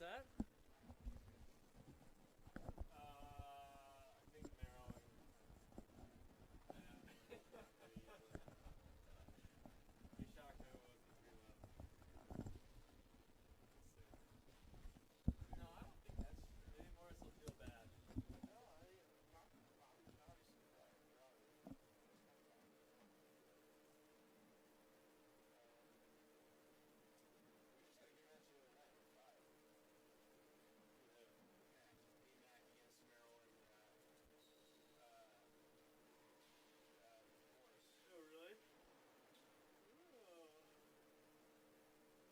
that? I think Maryland pretty easily. Be shocked if it wasn't 3 left. We'll see. No, I don't think that's true. Maybe Morris will feel bad. No, Bobby's an obviously player. It's kind of Bobby. We just had a good match the other night with 5. Who? Mac. Me and Mac against Maryland. Morris. Oh, really? Oh.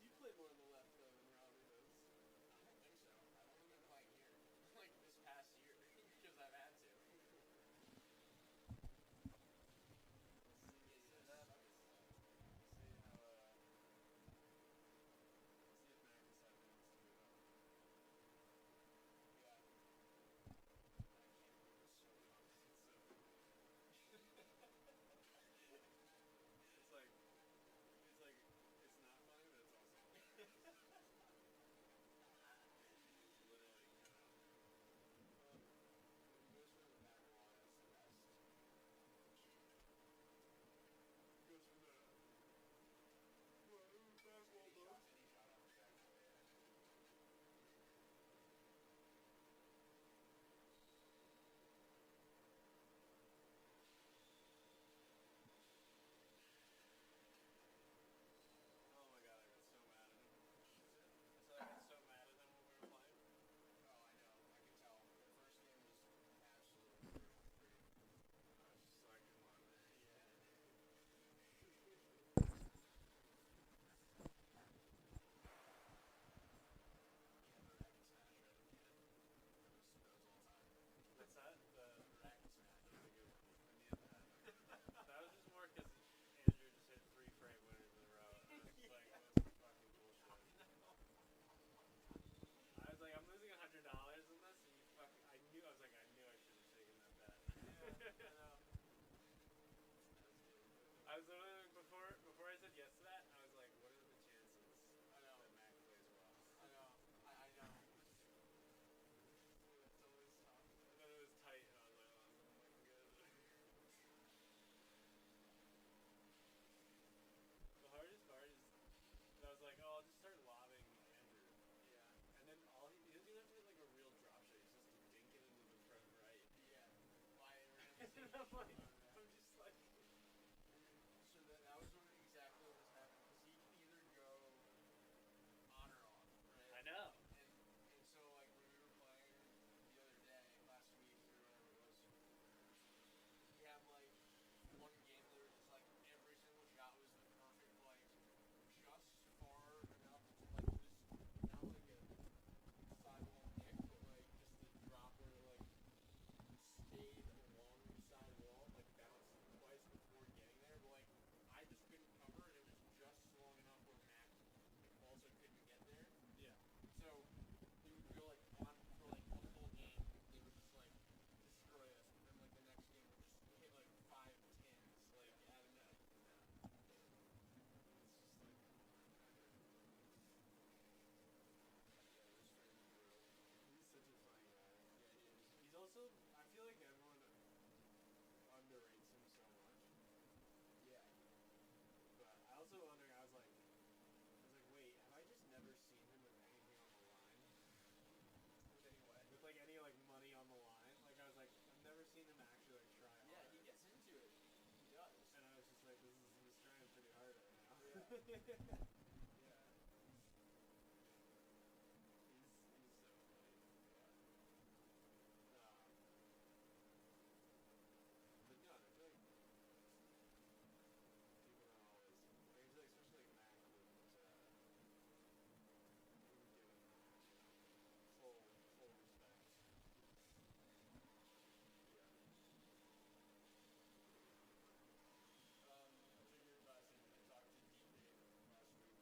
You play more on the left, though, than Robbie does. I don't think so. I've only been playing here, like this past year, because I've had to. We'll see. It's gonna suck at the left. We'll see how, we'll see if Mac decides he wants to move up. Yeah. I can't believe it's so funny. It's so funny. It's like, it's not funny, but it's also hilarious. Literally, When he goes for the back wall, that's the best. goes from the back wall, bro. Any shot off the back wall, yeah. Oh my god, I got so mad at him. What's it? I said I got so mad at him when we were playing. Oh, I know. I can tell. The first game was absolutely pretty. I was just like, come on, man. Yeah. He had the racket smash right at the end. That was all time. What's that? The racket smash. That was a good one. I needed that. That was just more because Andrew just hit 3 frame winners in a row. And I was just like, Yeah. what the fucking bullshit. I know. I was like, I'm losing $100 in this, and you fucking. I knew I should have taken that bet. Yeah, I know. That was good. I was literally before I said yes to that, I was like, what are the chances I know. that Mac plays well? I know. I know. It's always tough. And then it was tight, and I was like, oh, this isn't looking good. The hardest part is that I was like, oh, I'll just start lobbing Andrew. Yeah. And then he doesn't even have to hit like a real drop shot. He's just to dink it into the front right. Yeah. Why And I'm like, I'm just like, So that was exactly what was happening. Because he can either go on or off, right? I know. And so like when we were playing the other day, last week or whatever it was, we had like one game that was just like every single shot was the perfect, like just far enough to like it was not like a sidewall nick, but like just the drop where it like stayed along the side wall, like bounced twice before getting there, but like I just couldn't cover and it was just long enough where Mac also couldn't get there. yeah. So they would go like on for like a full game. They would just like destroy us, and then like the next game would just hit like 5 tens, like out of net. It's just like, Yeah, this friend's brutal. he's such a funny guy. Yeah, he is. He's also, I feel like everyone underrates him so much. Yeah. But I also wondering, I was like, wait, have I just never seen him with anything on the line? With anyway. With like any like money on the line? Like I was like, I've never seen him actually like try hard. Yeah, he gets into it. He does. And I was just like, he's trying pretty hard right now. Yeah. Yeah. He's so funny. Yeah. But no, I feel like people don't always, like, I feel like especially like Mac wouldn't give him, full respect. Yeah. I took your advice and talked to DJ last week.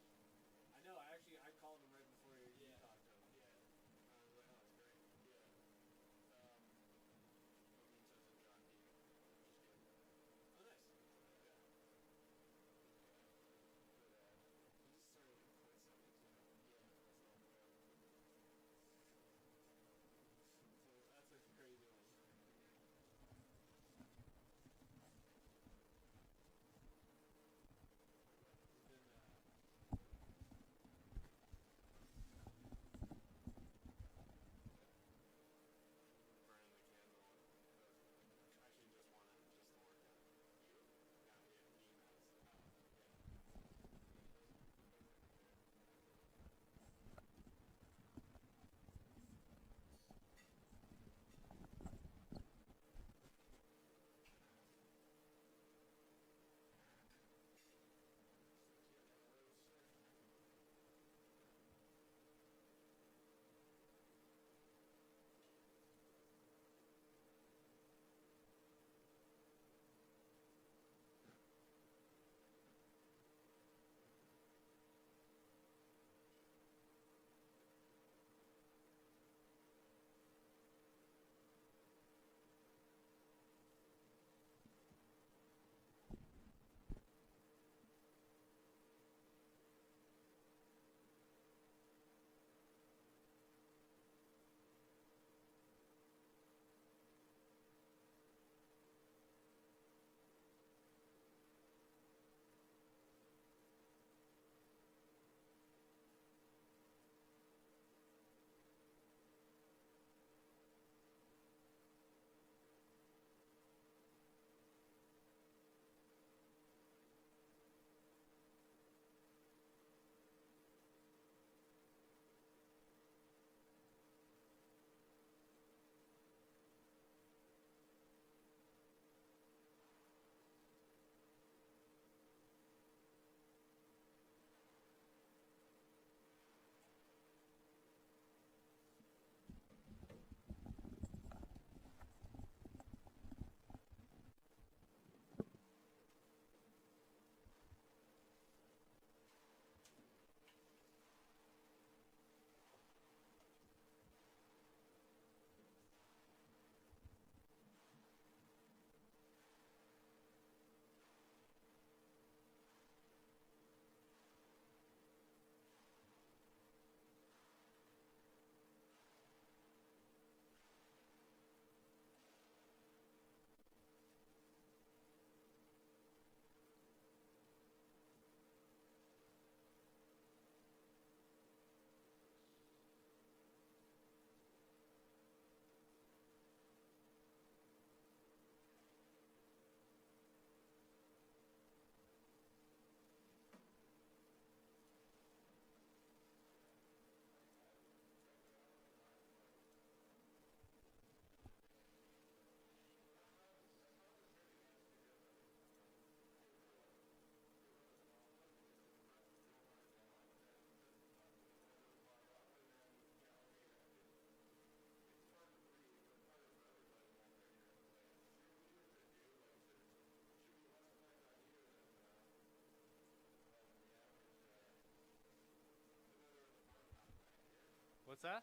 What's that?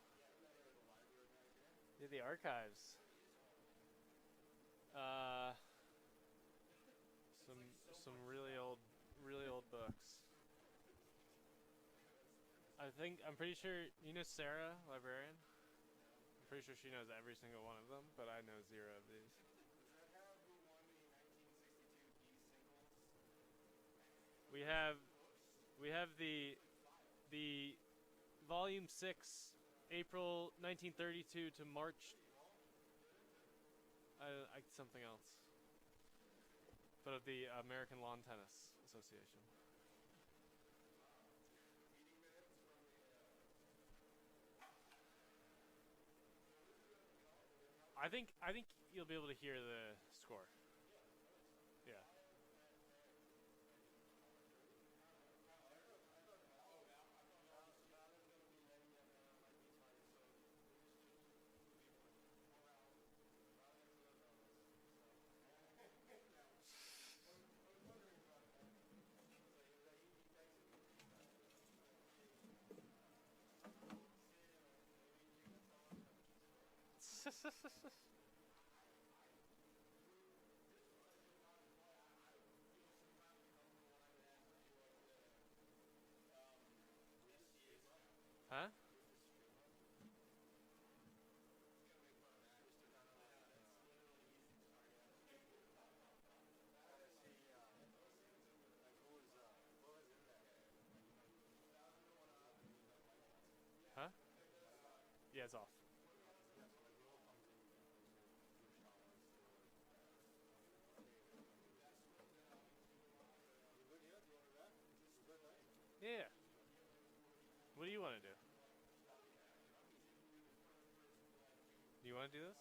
Yeah, the archives. Uh, some really old books. I'm pretty sure you know Sarah, librarian. I'm pretty sure she knows every single one of them, but I know zero of these. Does that have who won the 1962 E singles? We have Books? we have the volume 6, April 1932 to March something else. But of the American Lawn Tennis Association. Meeting minutes from the. I think you'll be able to hear the score. Yeah. Huh? Huh? Yeah, it's off. Yeah. What do you want to do? Do you want to do this?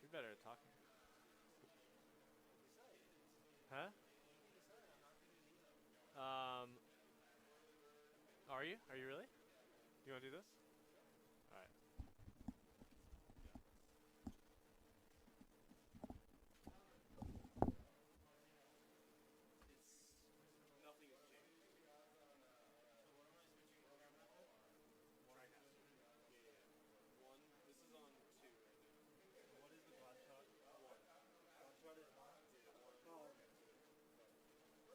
You're better at talking. Huh? Um, are you? Are you really? Do you want to do this? All right. It's nothing has changed. Try now. Yeah. One. This is on two right now. What is the glass shot? One. Glass shot is on? Yeah. One. Oh, okay.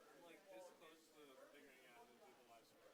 I'm like this close to figuring out how to do the live score.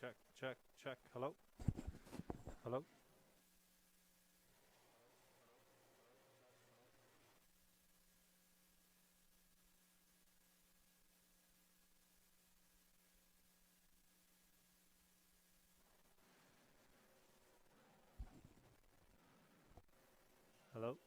check, check, check. Hello? Hello? Hello?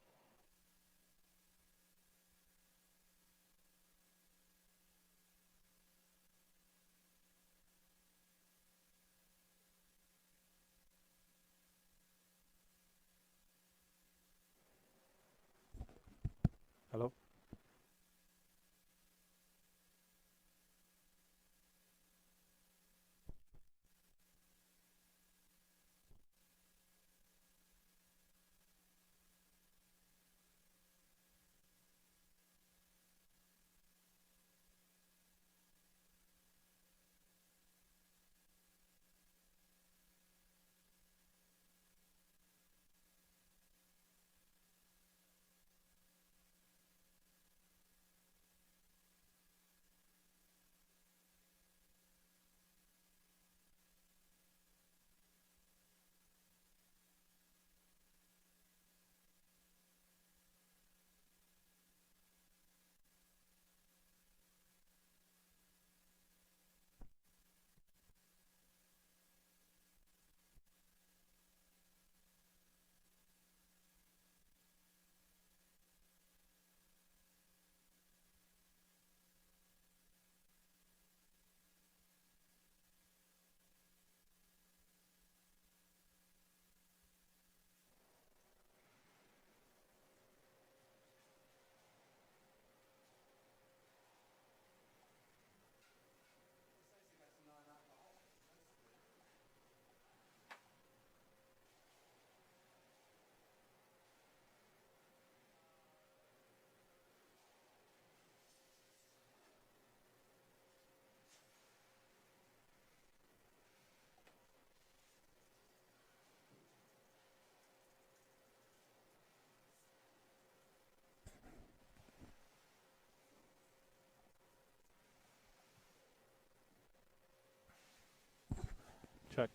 Hello? Check.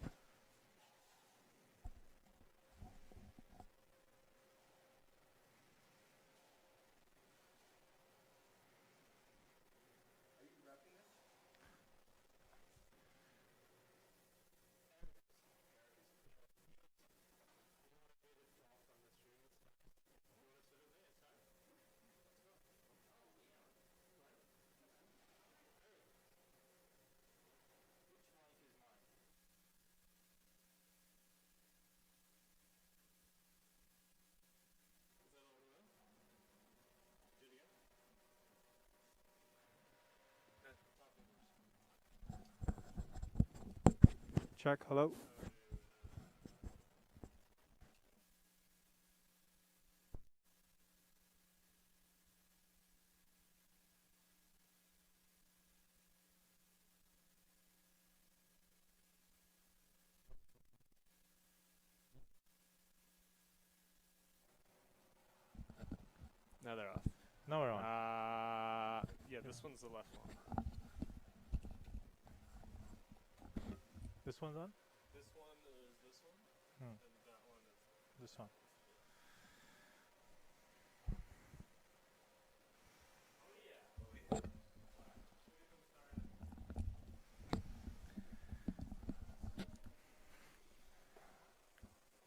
Check. Hello? Now they're off. Now we're on. Yeah, this one's the left one. This one's on? This one is this one, Hmm. and that one is. This one.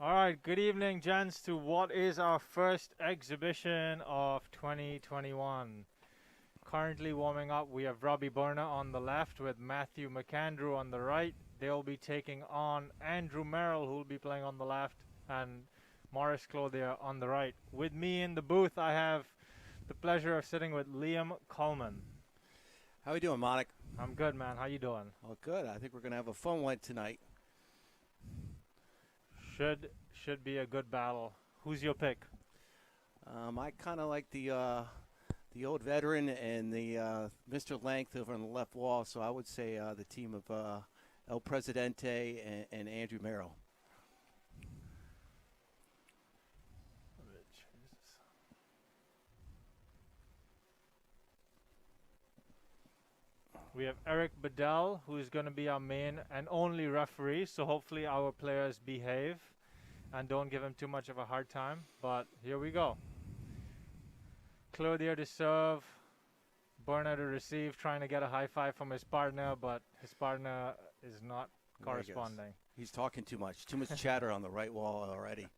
All right, good evening, gents, to what is our first exhibition of 2021. Currently warming up, we have Robbie Burner on the left with Matthew McAndrew on the right. They'll be taking on Andrew Merrill, who will be playing on the left, and Morris Clothier on the right. With me in the booth, I have the pleasure of sitting with Liam Coleman. How we doing, Monik? I'm good, man. How you doing? Oh, good. I think we're going to have a fun one tonight. Should be a good battle. Who's your pick? I kind of like the old veteran and the Mr. Length over on the left wall, so I would say the team of El Presidente and Andrew Merrill. We have Eric Bedell, who is going to be our main and only referee. So hopefully our players behave and don't give him too much of a hard time. But here we go. Clothier to serve. Burner to receive, trying to get a high five from his partner, but his partner is not There he goes. corresponding. He's talking too much. Too much chatter on the right wall already.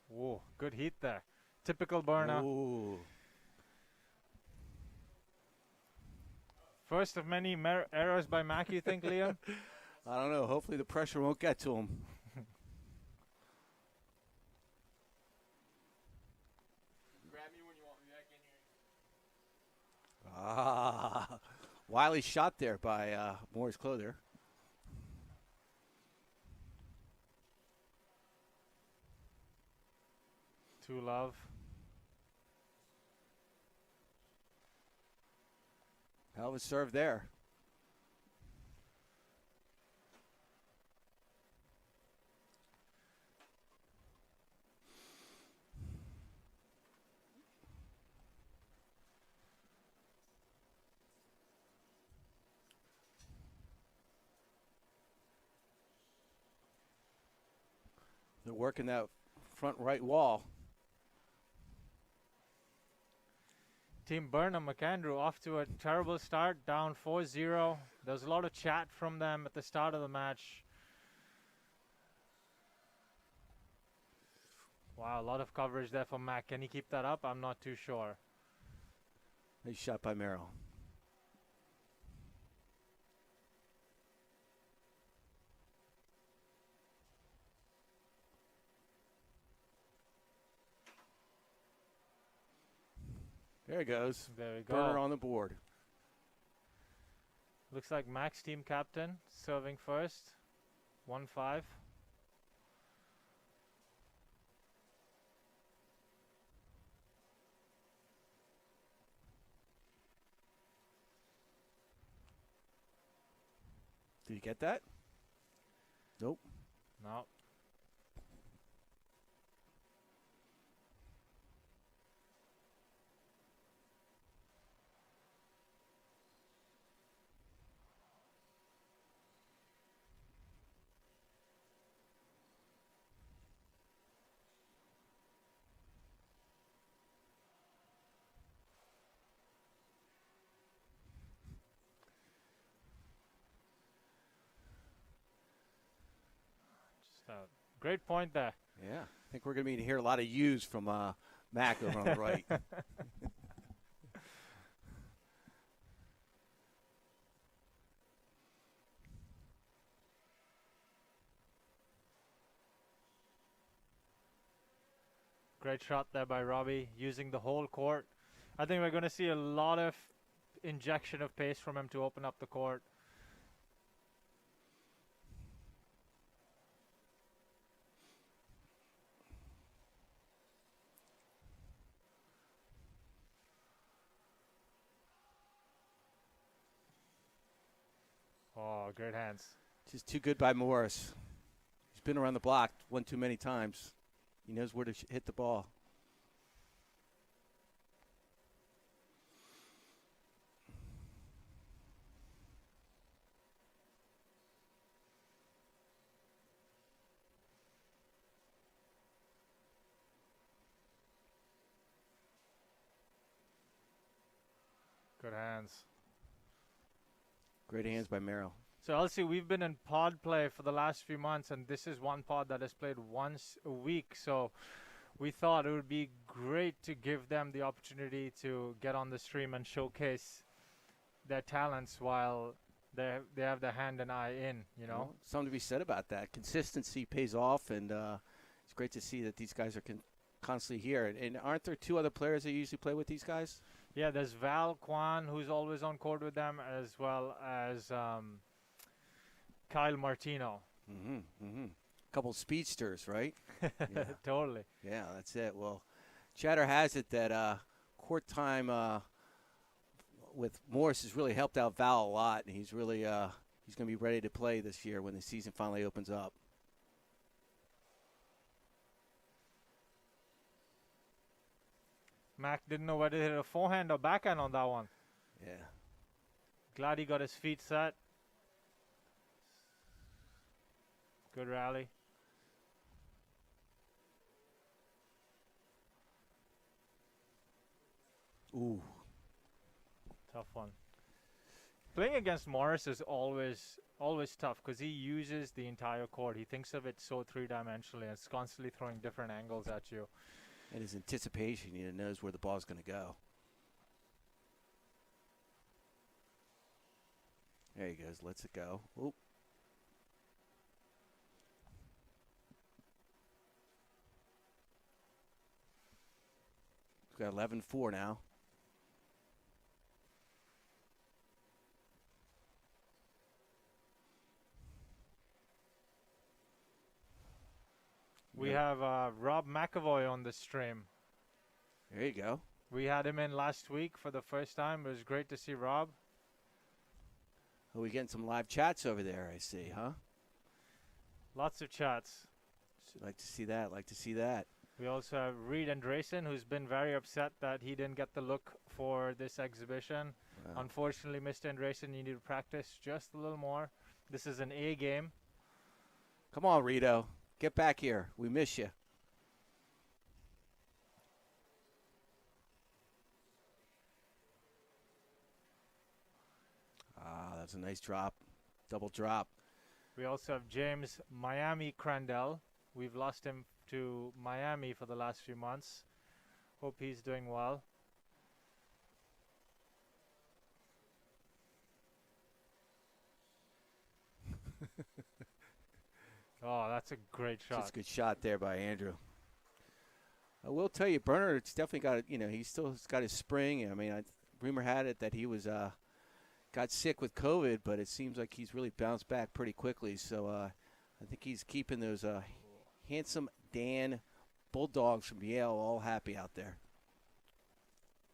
Whoa, good heat there. Typical Burner. Ooh. First of many errors by Mac, you think, Liam? I don't know. Hopefully the pressure won't get to him. Grab me when you want me back in here. Ah. Wily shot there by Morris Clothier. To love. Hell of a serve there. They're working that front right wall. Team Burnham McAndrew off to a terrible start, down 4-0. There's a lot of chat from them at the start of the match. Wow, a lot of coverage there for Mac. Can he keep that up? I'm not too sure. Nice shot by Merrill. There he goes. There we go. Burner on the board. Looks like Mac's team captain serving first. 1-5. Did you get that? Nope. No. Great point there. Yeah. I think we're going to be hear a lot of U's from Mac over on the right. Great shot there by Robbie, using the whole court. I think we're going to see a lot of injection of pace from him to open up the court. Oh, great hands. Just too good by Morris. He's been around the block one too many times. He knows where to hit the ball. Good hands. Great hands by Merrill. So Elsie, we've been in pod play for the last few months, and this is one pod that is played once a week. So we thought it would be great to give them the opportunity to get on the stream and showcase their talents while they have their hand and eye in, you know. Well, something to be said about that. Consistency pays off, and it's great to see that these guys are constantly here. And aren't there two other players that usually play with these guys? Yeah, there's Val Kwan, who's always on court with them, as well as Kyle Martino. Couple speedsters, right? Yeah. Totally. Yeah, that's it. Well, chatter has it that court time with Morris has really helped out Val a lot, and he's really he's going to be ready to play this year when the season finally opens up. Mac didn't know whether to hit a forehand or backhand on that one. Yeah. Glad he got his feet set. Good rally. Ooh. Tough one. Playing against Morris is always tough because he uses the entire court. He thinks of it so three-dimensionally and is constantly throwing different angles at you. And his anticipation, he knows where the ball's going to go. There he goes. Lets it go. Oop. We've got 11-4 now. We have Rob McAvoy on the stream. There you go. We had him in last week for the first time. It was great to see Rob. Oh, we getting some live chats over there, I see, huh? Lots of chats. Like to see that. Like to see that. We also have Reed Andresen, who's been very upset that he didn't get the look for this exhibition. Wow. Unfortunately, Mr. Andresen, you need to practice just a little more. This is an A game. Come on, Rito. Get back here. We miss you. Ah, that's a nice drop. Double drop. We also have James Miami Crandell. We've lost him to Miami for the last few months. Hope he's doing well. Oh, that's a great shot. That's a good shot there by Andrew. I will tell you, Bernard's definitely got, he's still got his spring. I mean, rumor had it that he was got sick with COVID, but it seems like he's really bounced back pretty quickly. So I think he's keeping those handsome Dan Bulldogs from Yale all happy out there.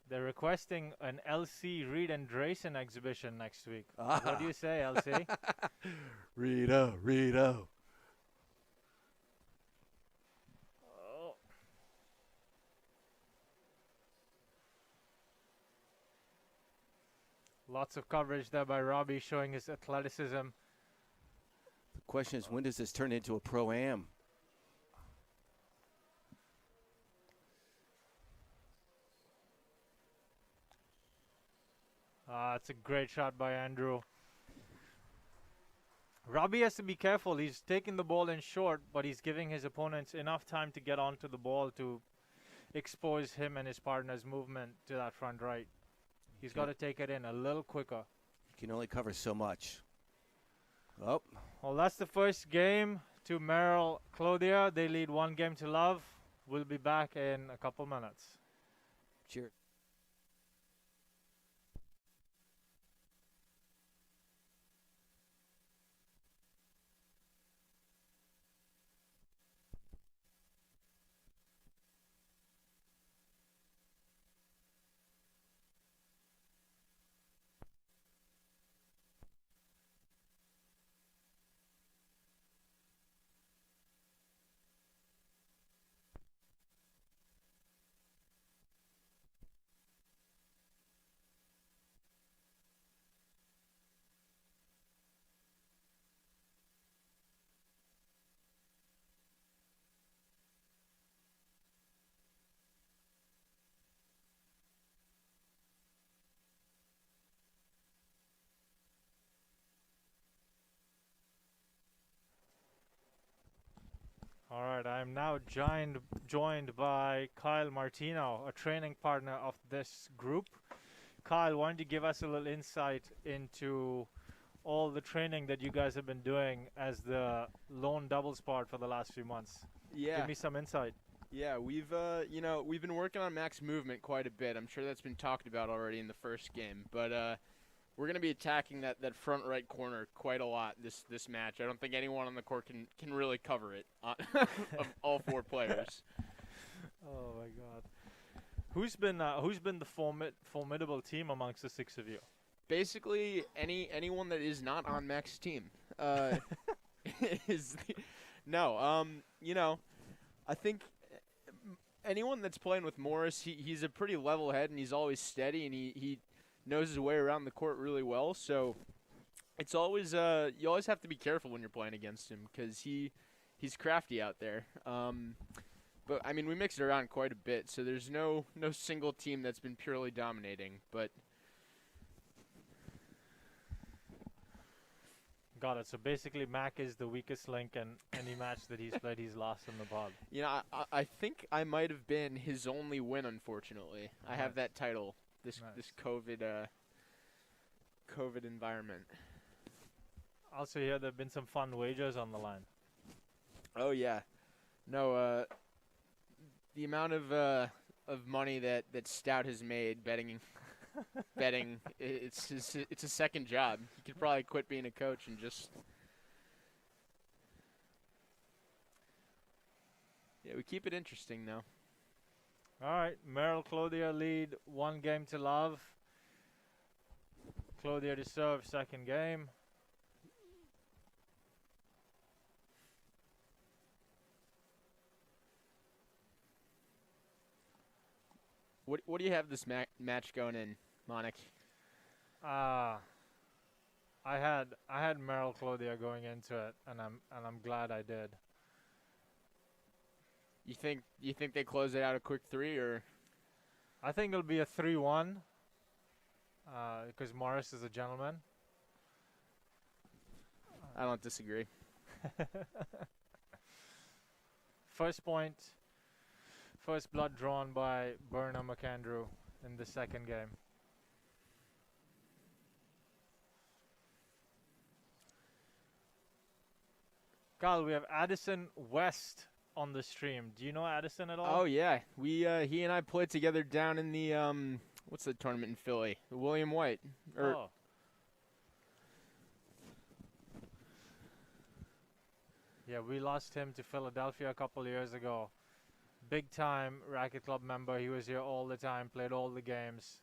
They're requesting an LC Reed and Drayson exhibition next week. Ah. What do you say, LC? Rito. Oh. Lots of coverage there by Robbie showing his athleticism. The question is, when does this turn into a pro-am? It's a great shot by Andrew. Robbie has to be careful. He's taking the ball in short, but he's giving his opponents enough time to get onto the ball to expose him and his partner's movement to that front right. He's got to take it in a little quicker. You can only cover so much. Oh. Well, that's the first game to Merrill Clothier. They lead 1-0. We'll be back in a couple minutes. Cheers. All right, I am now joined by Kyle Martino, a training partner of this group. Kyle, why don't you give us a little insight into all the training that you guys have been doing as the lone doubles part for the last few months? Yeah. Give me some insight. Yeah, we've we've been working on max movement quite a bit. I'm sure that's been talked about already in the first game, but we're going to be attacking that front right corner quite a lot this match. I don't think anyone on the court can really cover it of all four players. Oh my God. Who's been the formidable team amongst the six of you? Basically, anyone that is not on Mac's team is no. You know, I think anyone that's playing with Morris, he's a pretty level head and he's always steady and he knows his way around the court really well. So it's always you always have to be careful when you're playing against him because he's crafty out there. But I mean, we mix it around quite a bit, so there's no single team that's been purely dominating. But Got it. So basically, Mac is the weakest link, and any match that he's played, he's lost in the pod. you know, I think I might have been his only win. Unfortunately, I have Nice. that title. This Nice. COVID environment. Also, here there have been some fun wagers on the line. Oh yeah, no. The amount of money that Stout has made betting, it's a second job. He could probably quit being a coach and just. Yeah, we keep it interesting though. All right, Merrill Clothier lead 1-0. Clothier to serve second game. What do you have this match going in, Monik? I had Merrill Clothier going into it, and I'm glad I did. You think they close it out a quick 3 or? I think it'll be a 3-1 because Morris is a gentleman. I don't disagree. First point, first blood drawn by Berna McAndrew in the second game. Carl, we have Addison West on the stream. Do you know Addison at all? Oh yeah, we he and I played together down in the what's the tournament in Philly? The William White. Oh. Yeah, we lost him to Philadelphia a couple years ago. Big time Racket Club member. He was here all the time, played all the games.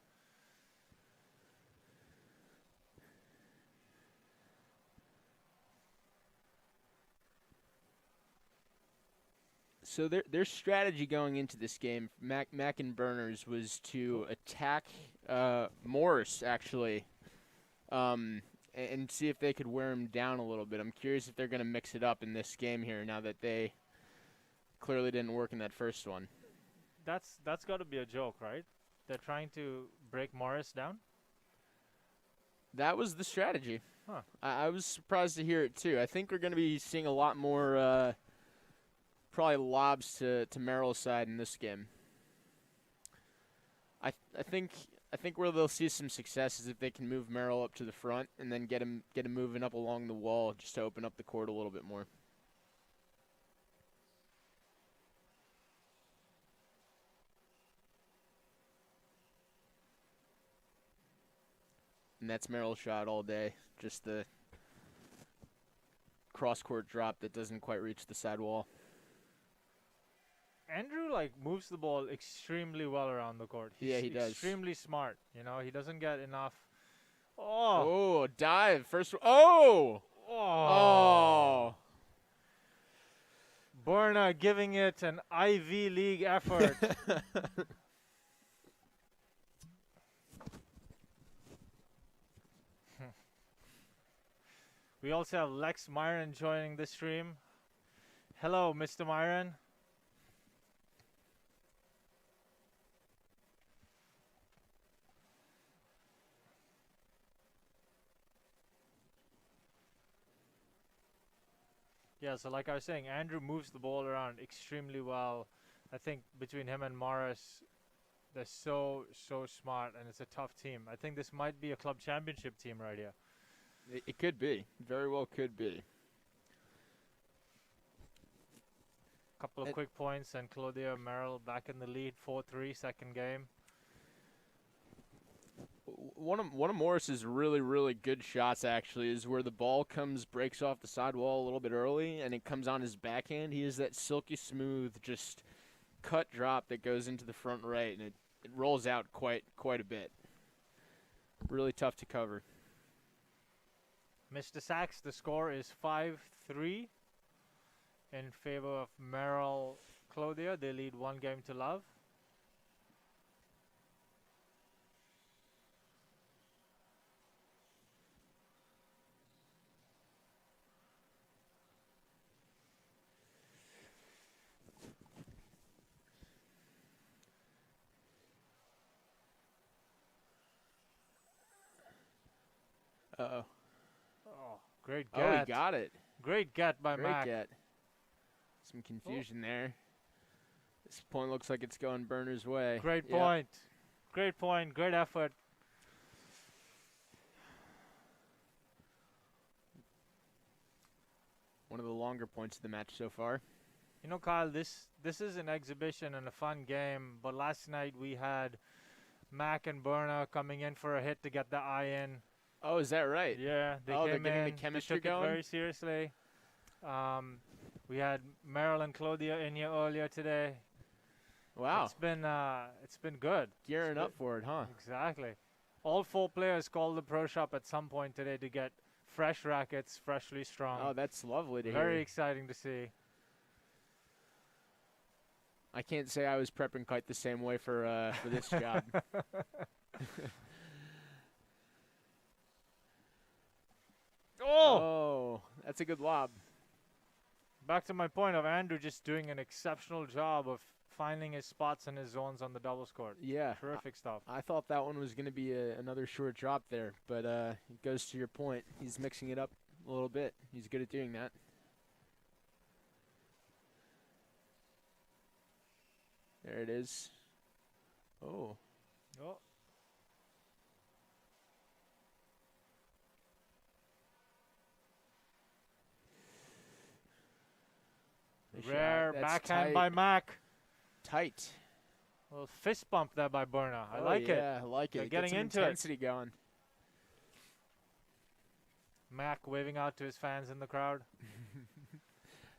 So their strategy going into this game, Mac and Burners, was to attack Morris actually, and see if they could wear him down a little bit. I'm curious if they're going to mix it up in this game here now that they clearly didn't work in that first one. That's got to be a joke, right? They're trying to break Morris down? That was the strategy. Huh. I was surprised to hear it too. I think we're going to be seeing a lot more probably lobs to Merrill's side in this game. I think where they'll see some success is if they can move Merrill up to the front and then get him moving up along the wall just to open up the court a little bit more. And that's Merrill's shot all day. Just the cross-court drop that doesn't quite reach the side wall. Andrew moves the ball extremely well around the court. He's Yeah, he does. extremely smart. You know, he doesn't get enough. Oh, Oh, dive. First. Oh! Oh! Berna giving it an Ivy League effort. We also have Lex Myron joining the stream. Hello, Mr. Myron. Yeah, so like I was saying, Andrew moves the ball around extremely well. I think between him and Morris, they're so smart, and it's a tough team. I think this might be a club championship team right here. It could be. Very well could be. Couple of quick points, and Claudia Merrill back in the lead, 4-3, second game. One of Morris's really good shots actually is where the ball breaks off the sidewall a little bit early, and it comes on his backhand. He has that silky smooth, just cut drop that goes into the front right, and it rolls out quite a bit. Really tough to cover. Mr. Sachs, the score is 5-3 in favor of Merrill Clothier. They lead 1-0. Uh-oh. Oh, great Oh, get. he got it. Great get by Great Mac. get. Some confusion there. This point looks like it's going Burner's way. Great Yep. point. Great point. Great effort. One of the longer points of the match so far. You know, Kyle, this is an exhibition and a fun game, but last night we had Mac and Burner coming in for a hit to get the eye in. Oh, is that right? Yeah, they Oh, they're came getting the in. chemistry they took going? it very seriously. We had Merrill and Clothier in here earlier today. Wow. It's been good. Gearing It's up for it, huh? Exactly. All 4 players called the pro shop at some point today to get fresh rackets, freshly strung. Oh, that's lovely to Very hear. exciting to see. I can't say I was prepping quite the same way for this job. Oh, that's a good lob. Back to my point of Andrew just doing an exceptional job of finding his spots and his zones on the doubles court. Yeah. Terrific stuff. I thought that one was going to be another short drop there, but it goes to your point. He's mixing it up a little bit. He's good at doing that. There it is. Oh. Oh. Nice shot. Rare That's backhand tight. by Mac. Tight. A little fist bump there by Burner. I Oh, like it. Yeah, I like They're it. getting Get some into it. intensity going. Mac waving out to his fans in the crowd.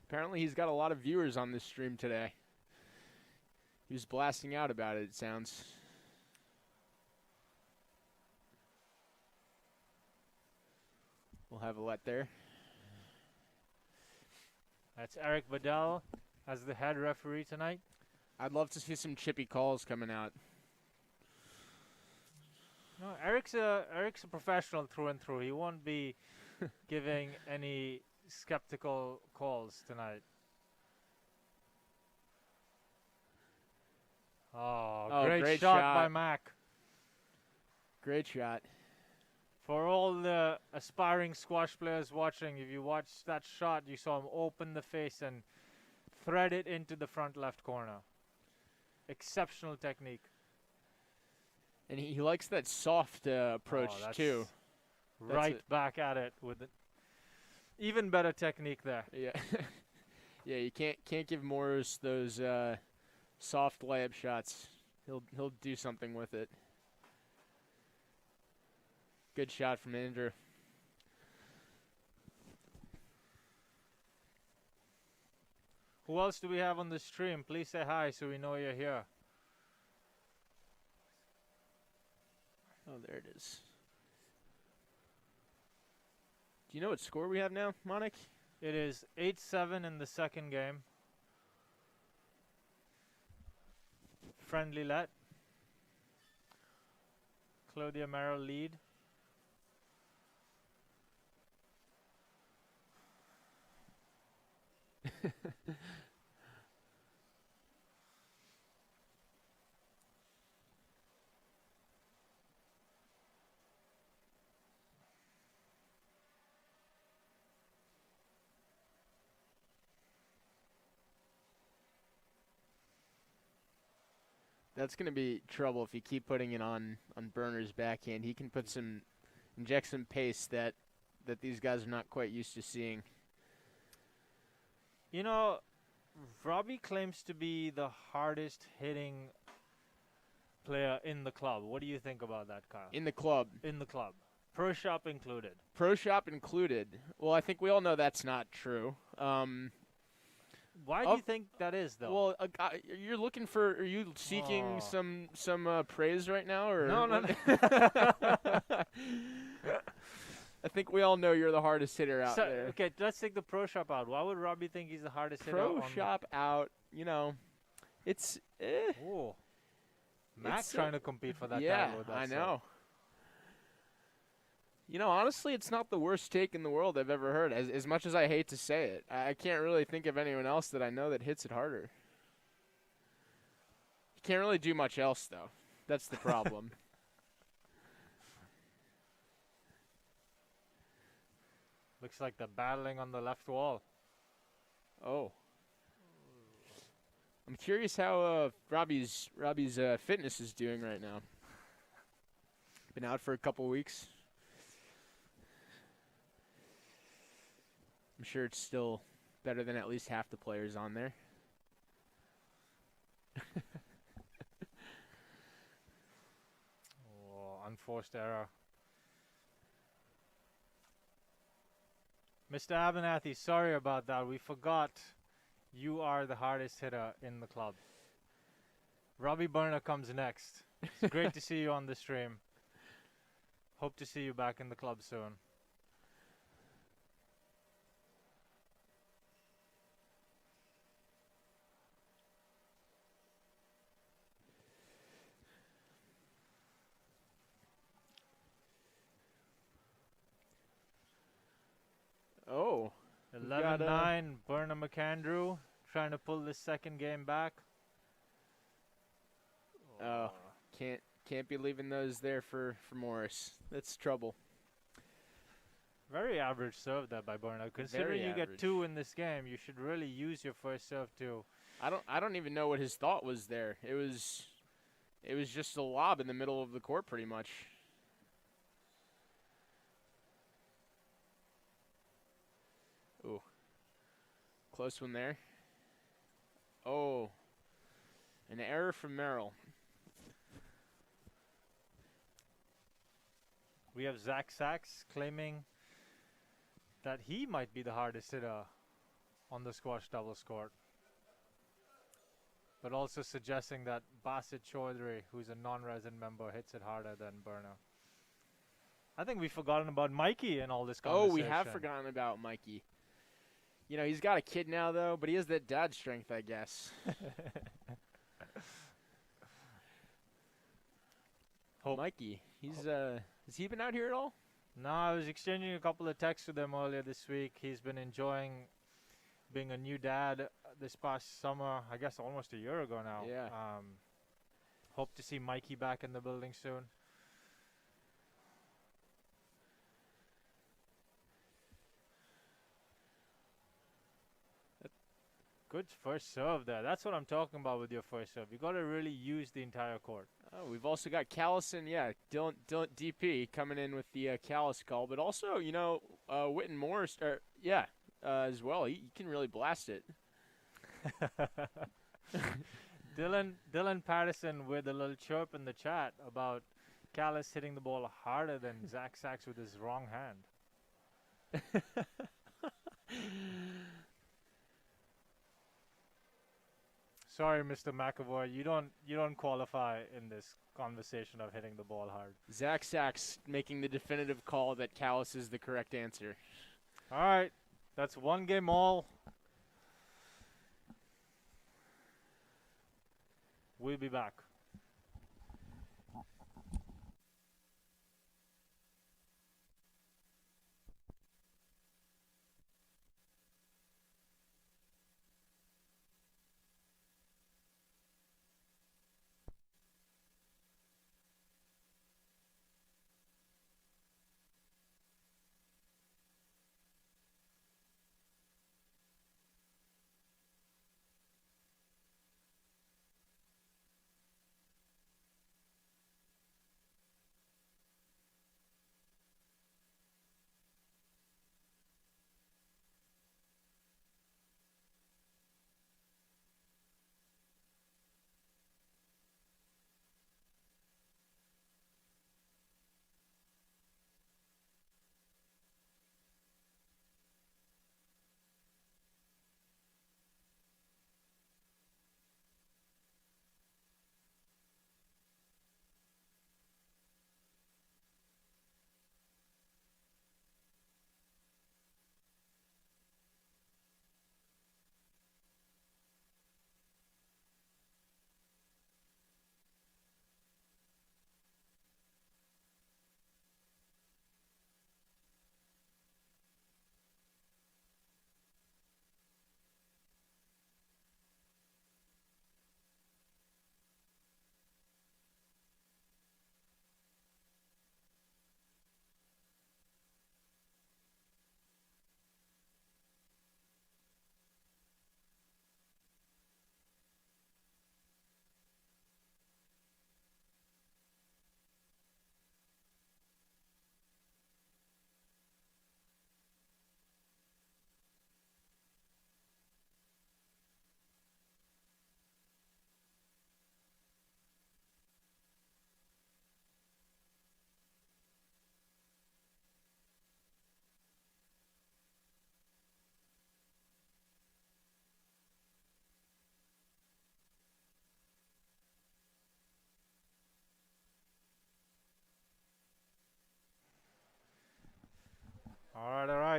Apparently he's got a lot of viewers on this stream today. He was blasting out about it sounds. We'll have a let there. That's Eric Bedell as the head referee tonight. I'd love to see some chippy calls coming out. No, Eric's a professional through and through. He won't be giving any skeptical calls tonight. Oh, great shot by Mac. Great shot. For all the aspiring squash players watching, if you watched that shot, you saw him open the face and thread it into the front left corner. Exceptional technique. And he likes that soft approach that's too. Right back at it with it. Even better technique there. Yeah. Yeah, you can't give Morris those soft layup shots. He'll do something with it. Good shot from Andrew. Who else do we have on the stream? Please say hi so we know you're here. Oh, there it is. Do you know what score we have now, Monik? It is 8-7 in the second game. Friendly let. Claudia Merrill lead. That's going to be trouble if you keep putting it on Burner's backhand. He can inject some pace that these guys are not quite used to seeing. You know, Robbie claims to be the hardest hitting player in the club. What do you think about that, Kyle? In the club. In the club. Pro shop included. Pro shop included. Well, I think we all know that's not true. Why do you think that is, though? Well, you're looking for. Are you seeking Oh. some praise right now, or No, no, what? I think we all know you're the hardest hitter out So, there. okay, let's take the pro shop out. Why would Robbie think he's the hardest hitter? Pro on shop out. You know, it's. Oh, Mac It's, trying to compete for that yeah, title with us. I so- know. You know, honestly, it's not the worst take in the world I've ever heard. As much as I hate to say it, I can't really think of anyone else that I know that hits it harder. You can't really do much else, though. That's the problem. Looks like they're battling on the left wall. Oh. I'm curious how Robbie's fitness is doing right now. Been out for a couple weeks. I'm sure it's still better than at least half the players on there. Oh, unforced error. Mr. Abernathy, sorry about that. We forgot you are the hardest hitter in the club. Robbie Burner comes next. It's great to see you on the stream. Hope to see you back in the club soon. Oh. 11-9, Burner McAndrew trying to pull this second game back. Oh. Can't be leaving those there for Morris. That's trouble. Very average serve there by Burner. Considering Very you average. get 2 in this game, you should really use your first serve too. I don't even know what his thought was there. It was just a lob in the middle of the court pretty much. Ooh. Close one there. Oh. An error from Merrill. We have Zach Sachs claiming that he might be the hardest hitter on the squash doubles court. But also suggesting that Basit Chaudhry, who's a non-resident member, hits it harder than Burner. I think we've forgotten about Mikey in all this conversation. Oh, we have forgotten about Mikey. You know, he's got a kid now, though, but he has that dad strength, I guess. Hope. Mikey, has he been out here at all? No, I was exchanging a couple of texts with him earlier this week. He's been enjoying being a new dad this past summer, I guess almost a year ago now. Yeah. Hope to see Mikey back in the building soon. Good first serve there. That's what I'm talking about with your first serve. You got to really use the entire court. Oh, we've also got Callison, Dylan DP coming in with the Callis call, but also, you know, Witten Morris, as well. He can really blast it. Dylan Patterson with a little chirp in the chat about Callis hitting the ball harder than Zach Sachs with his wrong hand. Sorry, Mr. McAvoy, you don't qualify in this conversation of hitting the ball hard. Zach Sachs making the definitive call that Callis is the correct answer. All right, that's one game all. We'll be back.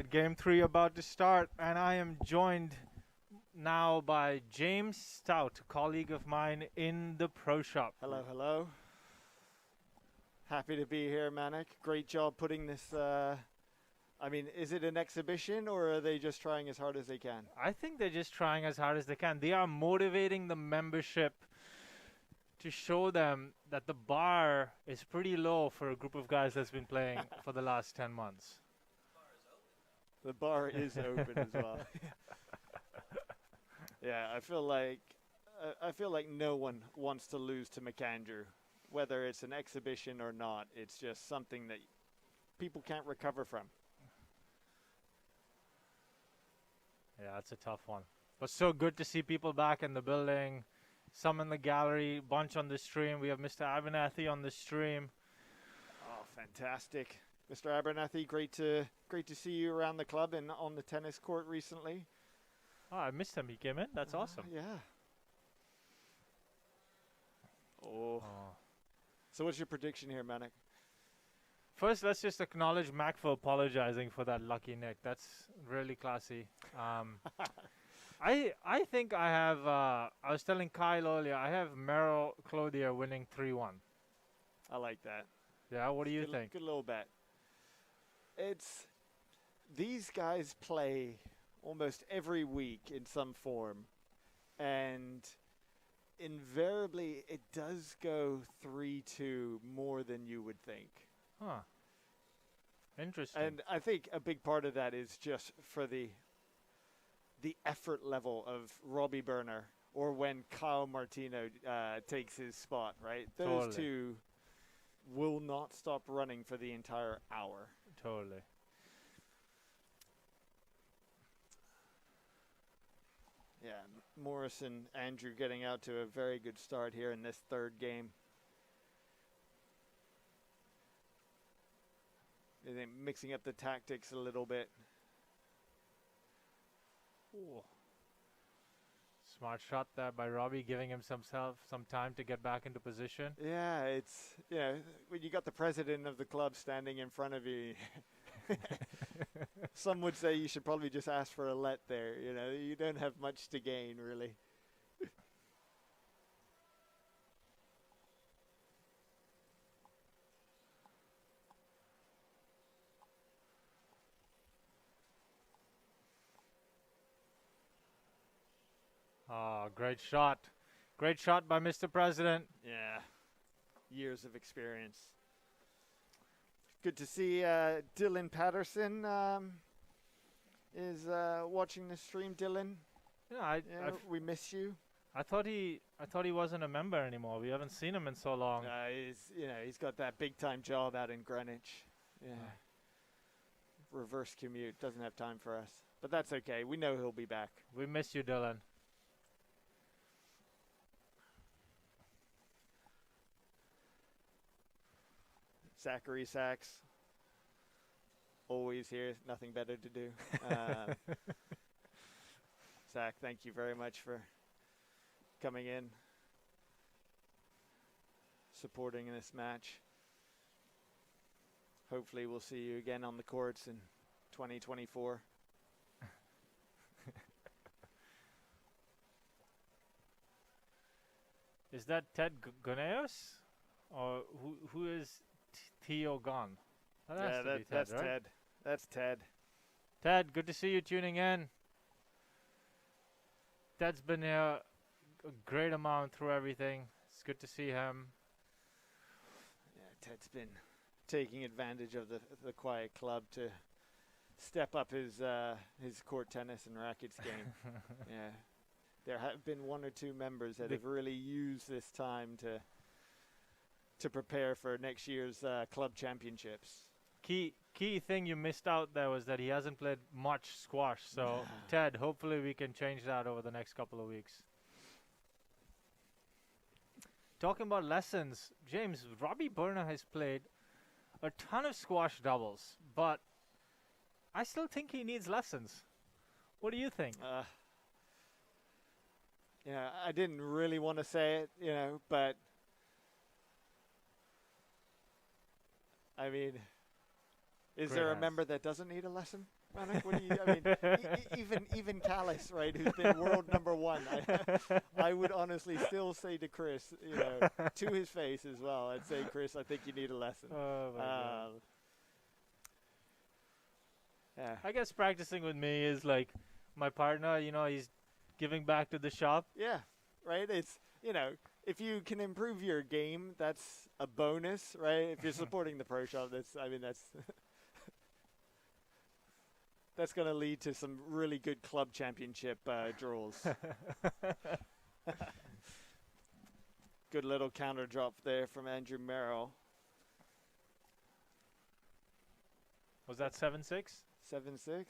right, game 3 about to start, and I am joined now by James Stout, a colleague of mine in the pro shop. Hello, hello. Happy to be here, Manic. Great job putting this. I mean, is it an exhibition or are they just trying as hard as they can? I think they're just trying as hard as they can. They are motivating the membership to show them that the bar is pretty low for a group of guys that's been playing for the last 10 months. The bar is open as well. Yeah, I feel like no one wants to lose to McAndrew, whether it's an exhibition or not. It's just something that people can't recover from. Yeah, it's a tough one. But so good to see people back in the building. Some in the gallery, bunch on the stream. We have Mr. Abernathy on the stream. Oh, fantastic. Mr. Abernathy, great to see you around the club and on the tennis court recently. Oh, I missed him. He came in. That's awesome. Yeah. Oh. Oh. So what's your prediction here, Manic? First, let's just acknowledge Mac for apologizing for that lucky nick. That's really classy. I think I have. I was telling Kyle earlier. I have Merrill Clothier winning 3-1. I like that. Yeah. What do you Good think? Good little bet. It's these guys play almost every week in some form, and invariably it does go 3-2 more than you would think. Huh. Interesting. And I think a big part of that is just for the effort level of Robbie Burner, or when Kyle Martino takes his spot, right? Those Totally. two will not stop running for the entire hour. Totally. Yeah, Morris and Andrew getting out to a very good start here in this third game. I think mixing up the tactics a little bit. Ooh. Smart shot there by Robbie, giving himself some time to get back into position. Yeah, it's, you know, when you got the president of the club standing in front of you, some would say you should probably just ask for a let there. You know, you don't have much to gain, really. Oh, great shot. Great shot by Mr. President. Yeah, years of experience. Good to see Dylan Patterson is watching the stream. Dylan, Yeah, we miss you. I thought he wasn't a member anymore. We haven't seen him in so long. He's got that big time job out in Greenwich. Yeah, reverse commute, doesn't have time for us, but that's okay. We know he'll be back. We miss you, Dylan. Zachary Sachs, always here, nothing better to do. Zach, thank you very much for coming in, supporting in this match. Hopefully we'll see you again on the courts in 2024. Is that Ted Guneos? Or who is Theo Gon? That has to be Ted, that's right? Ted. That's Ted. Ted, good to see you tuning in. Ted's been here a great amount through everything. It's good to see him. Yeah, Ted's been taking advantage of the quiet club to step up his court tennis and rackets game. Yeah, there have been one or two members that have really used this time to prepare for next year's club championships. Key thing you missed out there was that he hasn't played much squash. So Ted, hopefully we can change that over the next couple of weeks. Talking about lessons, James, Robbie Burner has played a ton of squash doubles, but I still think he needs lessons. What do you think? Yeah, I didn't really want to say it, but I mean, is Great there a hands. member that doesn't need a lesson? Manik, what do you? I mean, even Callis, right, who's been world number one. I would honestly still say to Chris, you know, to his face as well. I'd say, Chris, I think you need a lesson. Oh my God. Yeah. I guess practicing with me is like my partner. You know, he's giving back to the shop. Yeah, right. It's, you know, if you can improve your game, that's a bonus, right? If you're supporting the pro shop, that's that's going to lead to some really good club championship draws. Good little counter drop there from Andrew Merrill. Was that 7-6? 7-6.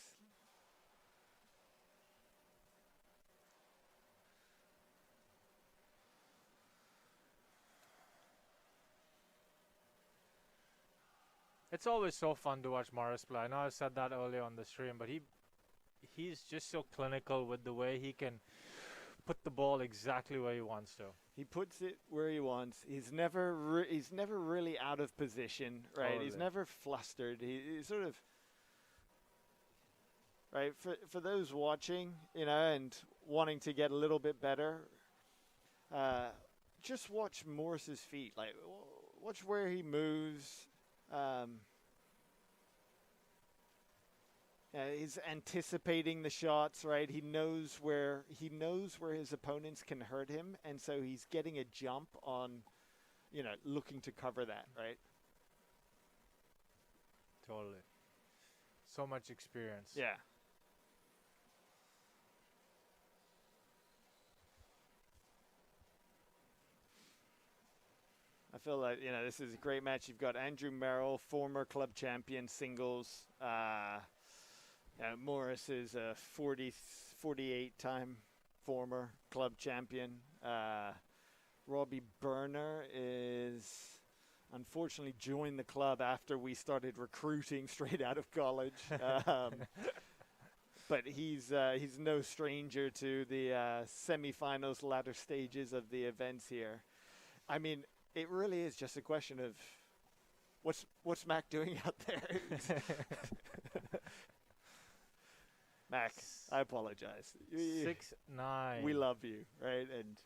It's always so fun to watch Morris play. I know I said that earlier on the stream, but he's just so clinical with the way he can put the ball exactly where he wants to. He puts it where he wants. He's never really out of position, right? He's Totally. never flustered. He's sort of right for those watching, you know, and wanting to get a little bit better. Just watch Morris's feet. Like, watch where he moves. He's anticipating the shots, right? He knows where his opponents can hurt him, and so he's getting a jump on, you know, looking to cover that, right? Totally. So much experience. Yeah. I feel like, you know, this is a great match. You've got Andrew Merrill, former club champion singles. Morris is a 48-time former club champion. Robbie Burner is unfortunately joined the club after we started recruiting straight out of college. But he's no stranger to the semifinals, latter stages of the events here. I mean, it really is just a question of what's Mac doing out there? Mac, I apologize. 6-9. We love you, right? And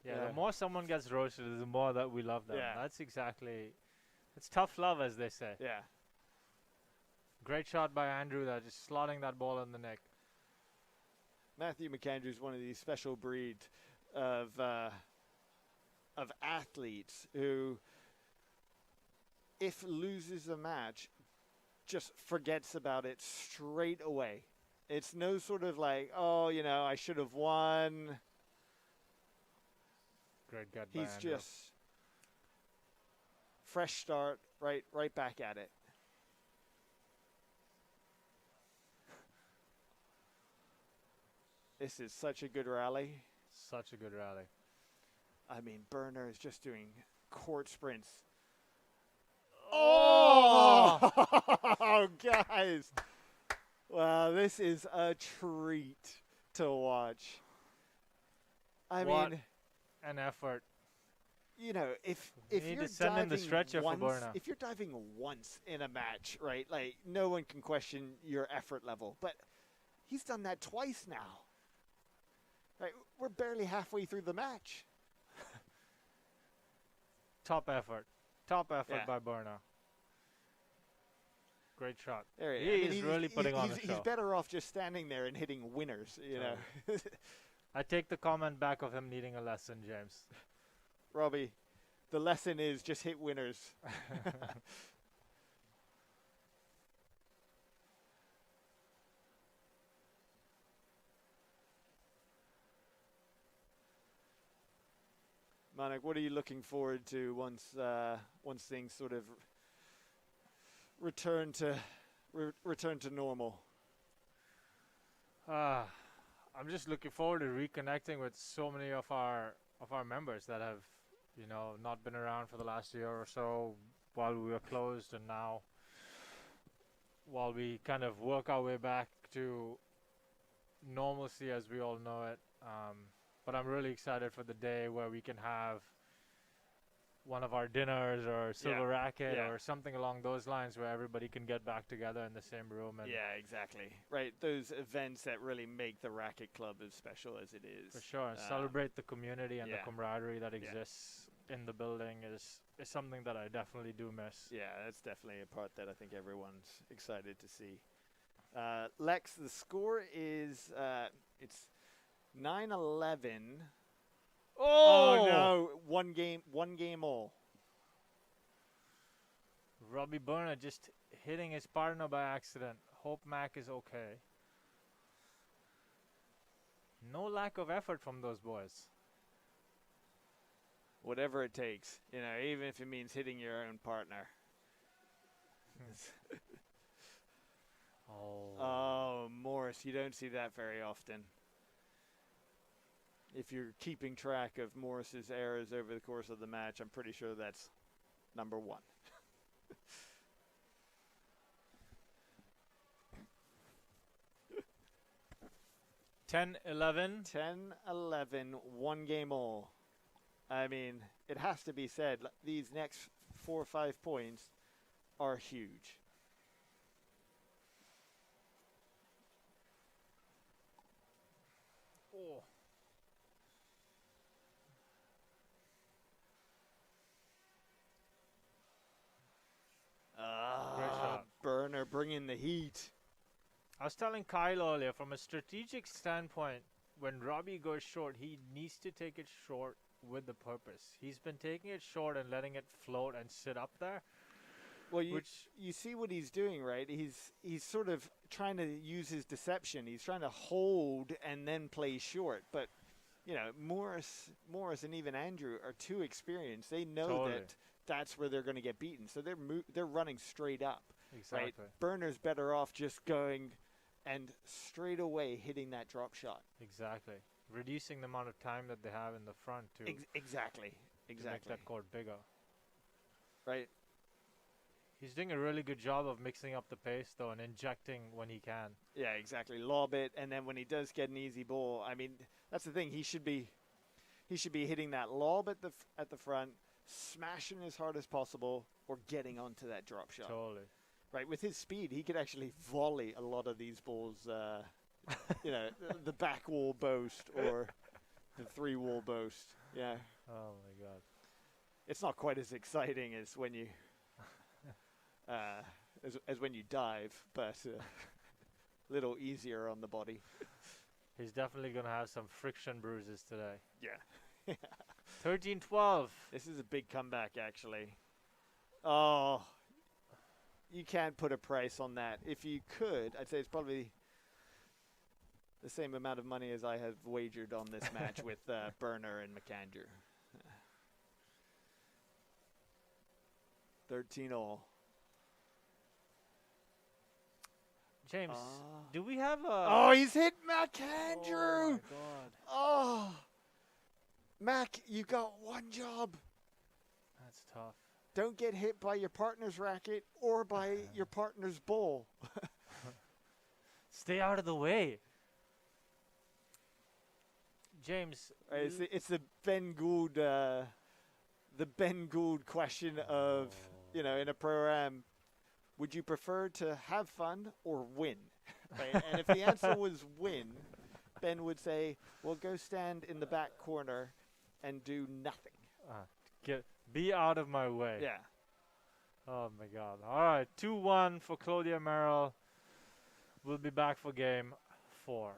yeah, the more someone gets roasted, the more that we love them. Yeah. That's exactly. It's tough love, as they say. yeah, Great shot by Andrew there, just slotting that ball in the neck. Matthew McAndrew is one of these special breed of athletes who, if loses a match, just forgets about it straight away. It's no sort of like, oh, you know, I should have won. Great gut by He's Andrew. just fresh start, right back at it. This is such a good rally. Such a good rally. I mean, Burner is just doing court sprints. Oh! Oh, guys. Well, this is a treat to watch. I What mean, an effort. you know, if You need you're to send in the diving stretcher for once, Burner. if you're diving once in a match, right? Like, no one can question your effort level. But he's done that twice now. Right? We're barely halfway through the match. Top effort. Top effort Yeah. by Burner. Great shot. There He is he's- really putting on a he's show. better off just standing there and hitting winners, you know. I take the comment back of him needing a lesson, James. Robbie, the lesson is just hit winners. Manik, what are you looking forward to once things sort of return to normal? I'm just looking forward to reconnecting with so many of our members that have, you know, not been around for the last year or so while we were closed, and now while we kind of work our way back to normalcy as we all know it. But I'm really excited for the day where we can have one of our dinners or Silver Racket yeah. or something along those lines where everybody can get back together in the same room. And Yeah, exactly. Right, those events that really make the Racket Club as special as it is. for sure, and celebrate the community and the yeah. camaraderie that Yeah. exists in the building is something that I definitely do miss. Yeah, that's definitely a part that I think everyone's excited to see. Lex, the score is it's 9-11. Oh no, one game all. Robbie Burner just hitting his partner by accident. Hope Mac is okay. No lack of effort from those boys. Whatever it takes, even if it means hitting your own partner. Oh, Morris, you don't see that very often. If you're keeping track of Morris's errors over the course of the match, I'm pretty sure that's number one. 10-11. 10-11, one game all. I mean, it has to be said, these next 4 or 5 points are huge. Oh. Great shot. Burner bringing the heat. I was telling Kyle earlier, from a strategic standpoint, when Robbie goes short, he needs to take it short with the purpose. He's been taking it short and letting it float and sit up there. Well, you see what he's doing, right? He's sort of trying to use his deception. He's trying to hold and then play short. But, Morris and even Andrew are too experienced. They know that that's where they're going to get beaten. So they're running straight up. Exactly. Right? Burner's better off just going and straight away hitting that drop shot. Exactly. Reducing the amount of time that they have in the front to Exactly. to make that court bigger. Right. He's doing a really good job of mixing up the pace, though, and injecting when he can. Yeah, exactly. Lob it, and then when he does get an easy ball, I mean, that's the thing. He should be hitting that lob at the front, smashing as hard as possible, or getting onto that drop shot. Totally. Right, with his speed, he could actually volley a lot of these balls. The back wall boast or the 3-wall boast. Yeah. Oh my God. It's not quite as exciting as when you as when you dive, but a little easier on the body. He's definitely gonna have some friction bruises today. Yeah. 13-12. This is a big comeback, actually. Oh, you can't put a price on that. If you could, I'd say it's probably the same amount of money as I have wagered on this match with Burner and McAndrew. 13-all. James, do we have a... Oh, he's hit McAndrew! Oh my God. Oh, Mac, you got one job. That's tough. Don't get hit by your partner's racket or by your partner's ball. Stay out of the way. James. It's the Ben Gould, question of, in a program, would you prefer to have fun or win? Right? And if the answer was win, Ben would say, well, go stand in the back corner and do nothing. Be out of my way. Yeah. Oh, my God. All right, 2-1 for Claudia Merrill. We'll be back for game 4.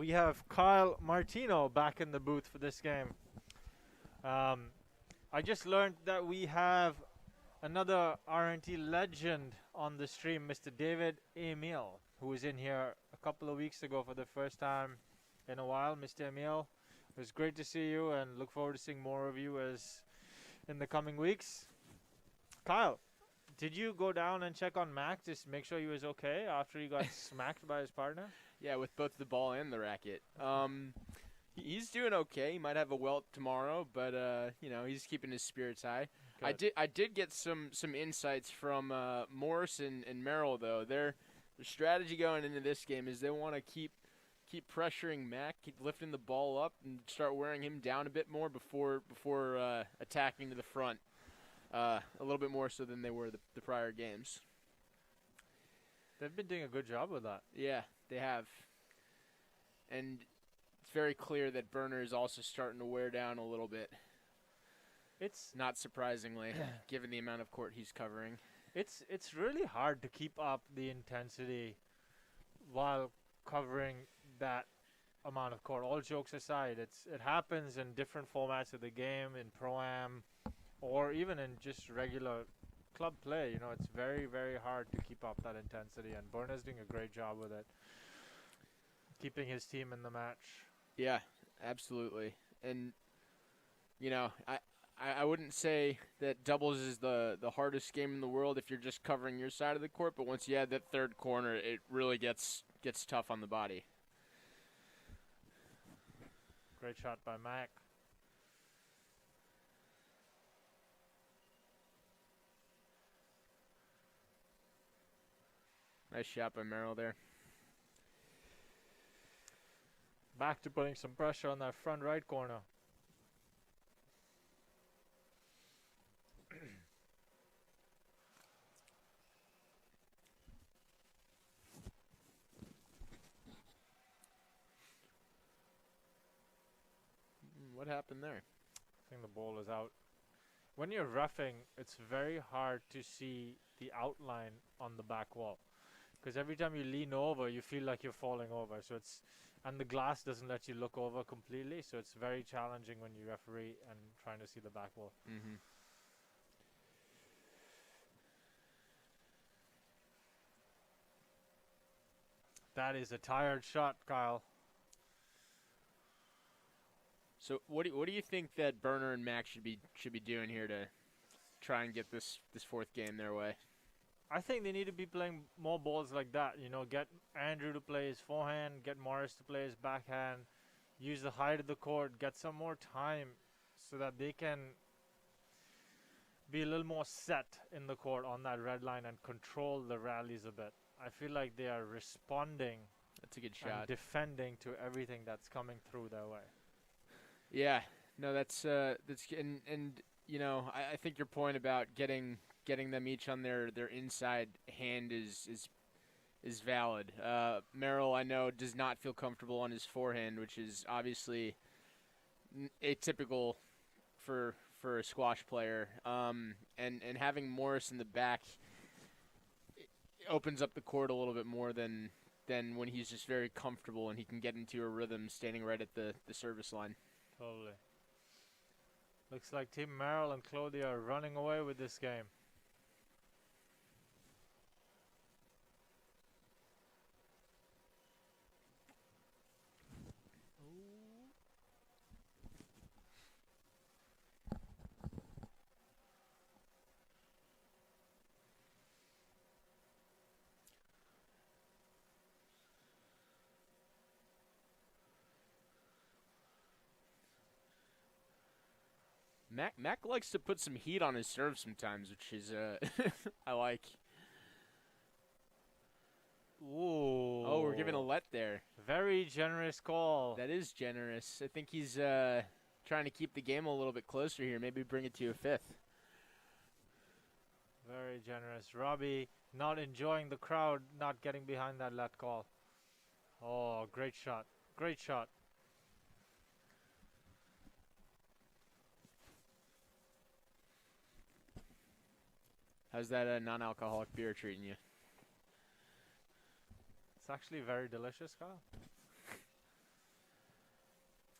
we have Kyle Martino back in the booth for this game. I just learned that we have another RNT legend on the stream, Mr. David Emil, who was in here a couple of weeks ago for the first time in a while. Mr. Emil, it was great to see you and look forward to seeing more of you as in the coming weeks. Kyle, did you go down and check on Mac to make sure he was okay after he got smacked by his partner? Yeah, with both the ball and the racket. He's doing okay. He might have a welt tomorrow, but he's keeping his spirits high. Good. I did get some insights from Morris and Merrill though. Their strategy going into this game is they want to keep pressuring Mac, keep lifting the ball up, and start wearing him down a bit more before attacking to the front. A little bit more so than they were the prior games. They've been doing a good job with that. Yeah, they have. And it's very clear that Burner is also starting to wear down a little bit. It's Not surprisingly, given the amount of court he's covering. it's really hard to keep up the intensity while covering that amount of court. All jokes aside, it happens in different formats of the game, in Pro-Am, or even in just regular club play. You know, it's very, very hard to keep up that intensity, and Burner's doing a great job with it, keeping his team in the match. Yeah, absolutely. And, I wouldn't say that doubles is the hardest game in the world if you're just covering your side of the court, but once you add that third corner, it really gets tough on the body. Great shot by Mac. Nice shot by Merrill there. Back to putting some pressure on that front right corner. What happened there? I think the ball is out. When you're roughing, it's very hard to see the outline on the back wall, because every time you lean over, you feel like you're falling over. And the glass doesn't let you look over completely, so it's very challenging when you referee and trying to see the back wall. Mm-hmm. That is a tired shot, Kyle. So what do you think that Burner and Mac should be doing here to try and get this fourth game their way? I think they need to be playing more balls like that. You know, get Andrew to play his forehand, get Morris to play his backhand, use the height of the court, get some more time so that they can be a little more set in the court on that red line and control the rallies a bit. I feel like they are responding That's a good and shot. defending to everything that's coming through their way. Yeah, no, that's and I think your point about getting them each on their inside hand is valid. Merrill, I know, does not feel comfortable on his forehand, which is obviously atypical for a squash player. And having Morris in the back opens up the court a little bit more than when he's just very comfortable and he can get into a rhythm standing right at the service line. Totally. Looks like Team Merrill and Claudia are running away with this game. Mac likes to put some heat on his serve sometimes, which is I like. Ooh. Oh, we're giving a let there. Very generous call. That is generous. I think he's trying to keep the game a little bit closer here. Maybe bring it to a fifth. Very generous. Robbie not enjoying the crowd, not getting behind that let call. Oh, great shot. Great shot. How's that non-alcoholic beer treating you? It's actually very delicious, Kyle.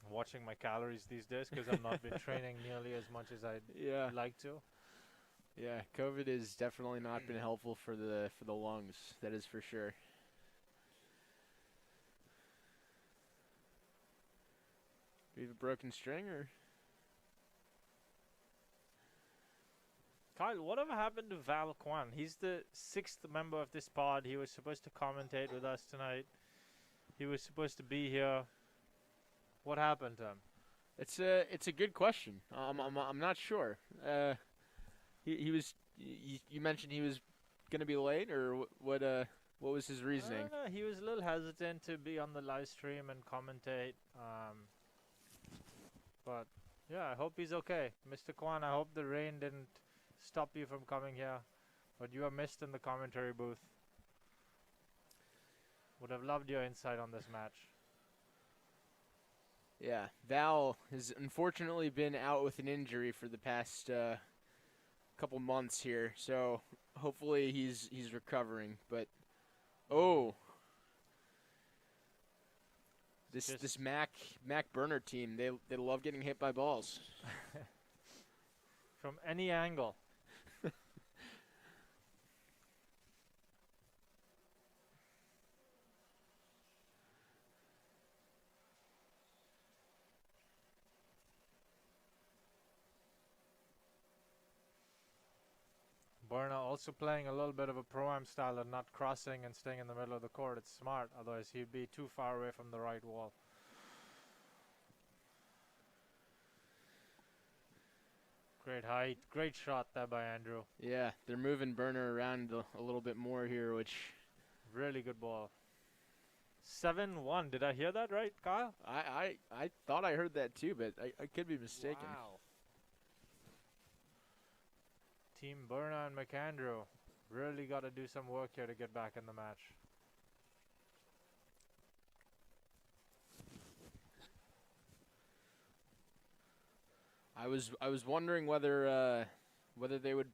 watching my calories these days because I've not been training nearly as much as I'd Yeah. like to. Yeah, COVID has definitely not been helpful for the lungs. That is for sure. Do you have a broken string or? Kyle, whatever happened to Val Kwan? He's the 6th member of this pod. He was supposed to commentate with us tonight. He was supposed to be here. What happened to him? It's a good question. I'm not sure. He was. You mentioned he was gonna be late, or what was his I reasoning? don't know. He was a little hesitant to be on the live stream and commentate. But yeah, I hope he's okay. Mr. Kwan, I hope the rain didn't stop you from coming here. But you are missed in the commentary booth. Would have loved your insight on this match. Yeah, Val has unfortunately been out with an injury for the past couple months here, so hopefully he's recovering. But this Mac Burner team, they love getting hit by balls. From any angle. Berna also playing a little bit of a pro-am style and not crossing and staying in the middle of the court. It's smart, otherwise he'd be too far away from the right wall. Great height, great shot there by Andrew. Yeah, they're moving Burner around a little bit more here, which Really good ball. 7-1. Did I hear that right, Kyle? I thought I heard that too, but I could be mistaken. Wow. Team Berna and McAndrew really got to do some work here to get back in the match. I was wondering whether they would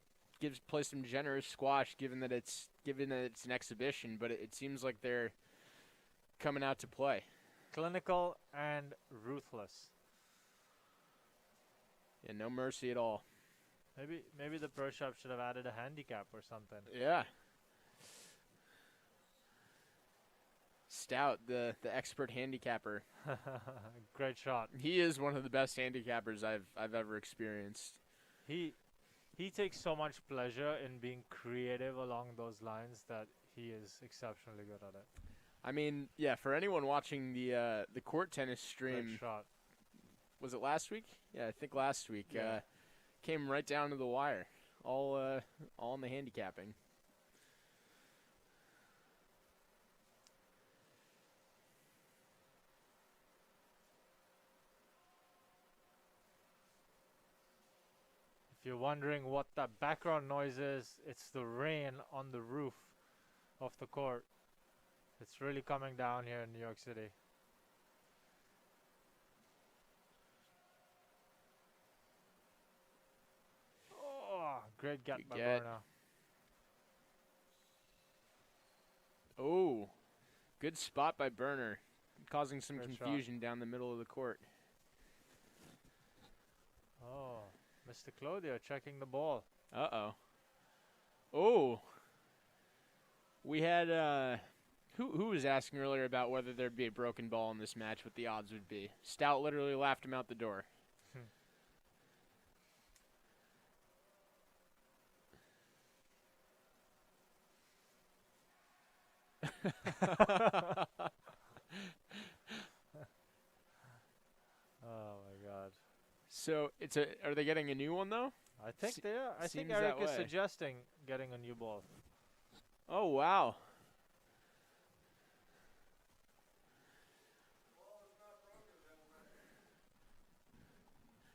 play some generous squash, given that it's an exhibition, but it seems like they're coming out to play. Clinical and ruthless. Yeah, no mercy at all. Maybe the pro shop should have added a handicap or something. Yeah. Stout, the expert handicapper. Great shot. He is one of the best handicappers I've ever experienced. He takes so much pleasure in being creative along those lines that he is exceptionally good at it. I mean, yeah, for anyone watching the court tennis stream, Great shot. was it last week? Yeah, I think last week. Yeah. Came right down to the wire, all in the handicapping. If you're wondering what that background noise is, it's the rain on the roof of the court. It's really coming down here in New York City. Oh, great get Good by get. Berna. Oh, good spot by Burner, causing some Great shot. confusion down the middle of the court. Oh, Mr. Claudio checking the ball. Uh-oh. Oh. We had, who was asking earlier about whether there'd be a broken ball in this match, what the odds would be. Stout literally laughed him out the door. Oh my God. So are they getting a new one though? I think they are. I think seems Eric that is way. suggesting getting a new ball. Oh wow.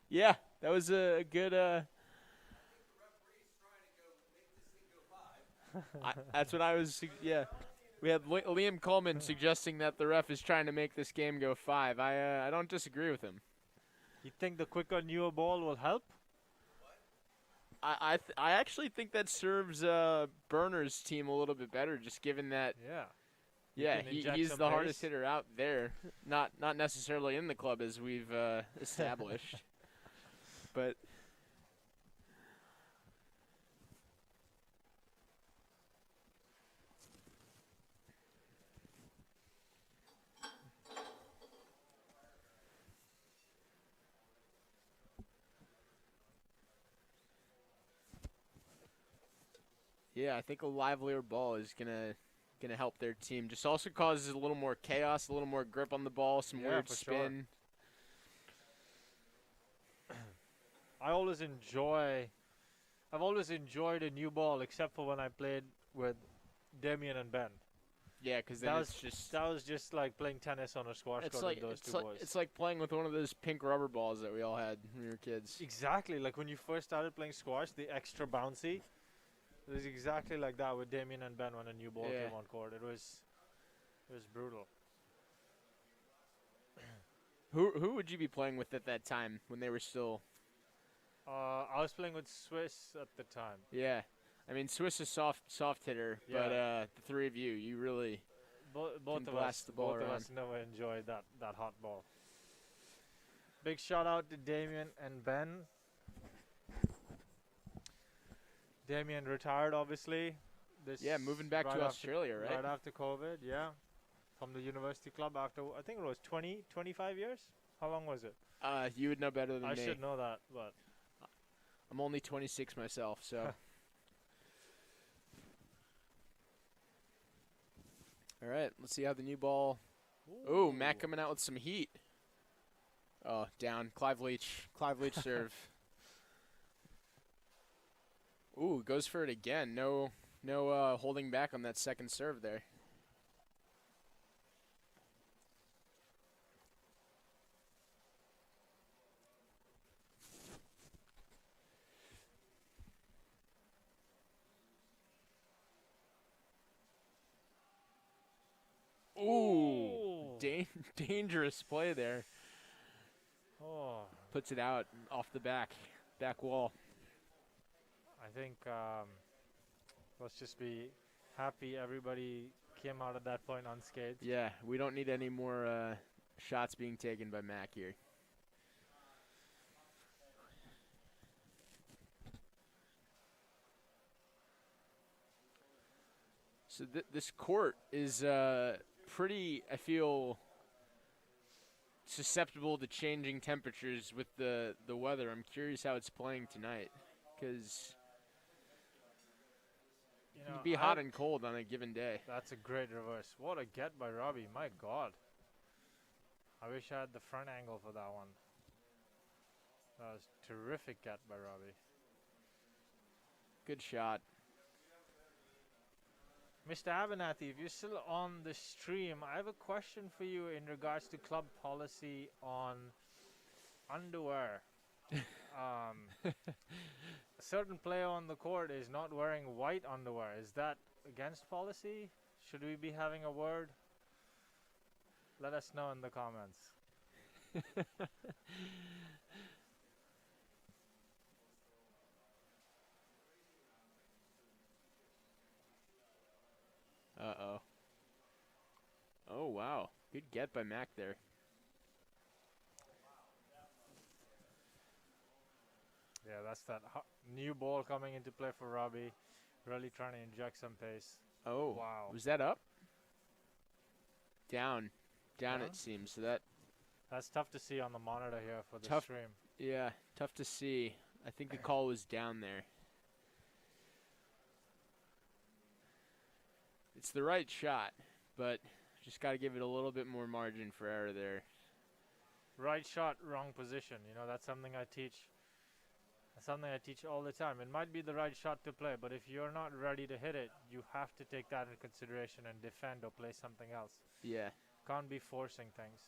Yeah, that was a good that's what I was yeah. We had Liam Coleman suggesting that the ref is trying to make this game go 5. I don't disagree with him. You think the quicker, newer ball will help? I actually think that serves Burner's team a little bit better, just given that Yeah. Yeah, can inject he's some the hardest pace. hitter out there. Not necessarily in the club as we've established. But yeah, I think a livelier ball is gonna help their team. Just also causes a little more chaos, a little more grip on the ball, some Yeah, weird for spin. I've always enjoyed a new ball, except for when I played with Damien and Ben. Yeah, because That then was it's just that was just like playing tennis on a squash it's court like with those two boys. it's like playing with one of those pink rubber balls that we all had when we were kids. Exactly, like when you first started playing squash, the extra bouncy. It was exactly like that with Damien and Ben when a new ball Yeah. came on court. It was brutal. Who would you be playing with at that time when they were still? I was playing with Swiss at the time. Yeah, I mean Swiss is soft hitter, but the three of you really Both Can of blast us, the ball both of around. us never enjoyed that hot ball. Big shout out to Damien and Ben. Damien retired, obviously. moving back right to after- Australia, right? Right after COVID, yeah. From the university club after, I think it was 20, 25 years? How long was it? You would know better than I me. should know that, but I'm only 26 myself, so. All right, let's see how the new ball. Ooh, Matt coming out with some heat. Oh, down. Clive Leach serve. Ooh, goes for it again. No holding back on that second serve there. Ooh, dangerous play there. Oh, Puts it out off the back wall. I think let's just be happy everybody came out at that point unscathed. Yeah, we don't need any more shots being taken by Mac here. So this court is pretty, I feel, susceptible to changing temperatures with the weather. I'm curious how it's playing tonight, because You it know, can be I hot had- and cold on a given day. That's a great reverse. What a get by Robbie. My God. I wish I had the front angle for that one. That was terrific get by Robbie. Good shot. Mr. Abernathy, if you're still on the stream, I have a question for you in regards to club policy on underwear. A certain player on the court is not wearing white underwear. Is that against policy? Should we be having a word? Let us know in the comments. Uh-oh. Oh, wow. Good get by Mac there. Yeah, that's that new ball coming into play for Robbie. Really trying to inject some pace. Oh, Wow. was that up? Down. Down Down? it seems. So that, That's tough to see on the monitor here for the Tough. stream. yeah, tough to see. I think the call was down there. It's the right shot, but just got to give it a little bit more margin for error there. Right shot, wrong position. You know, that's something I teach. That's something I teach all the time. It might be the right shot to play, but if you're not ready to hit it, you have to take that into consideration and defend or play something else. Yeah. Can't be forcing things.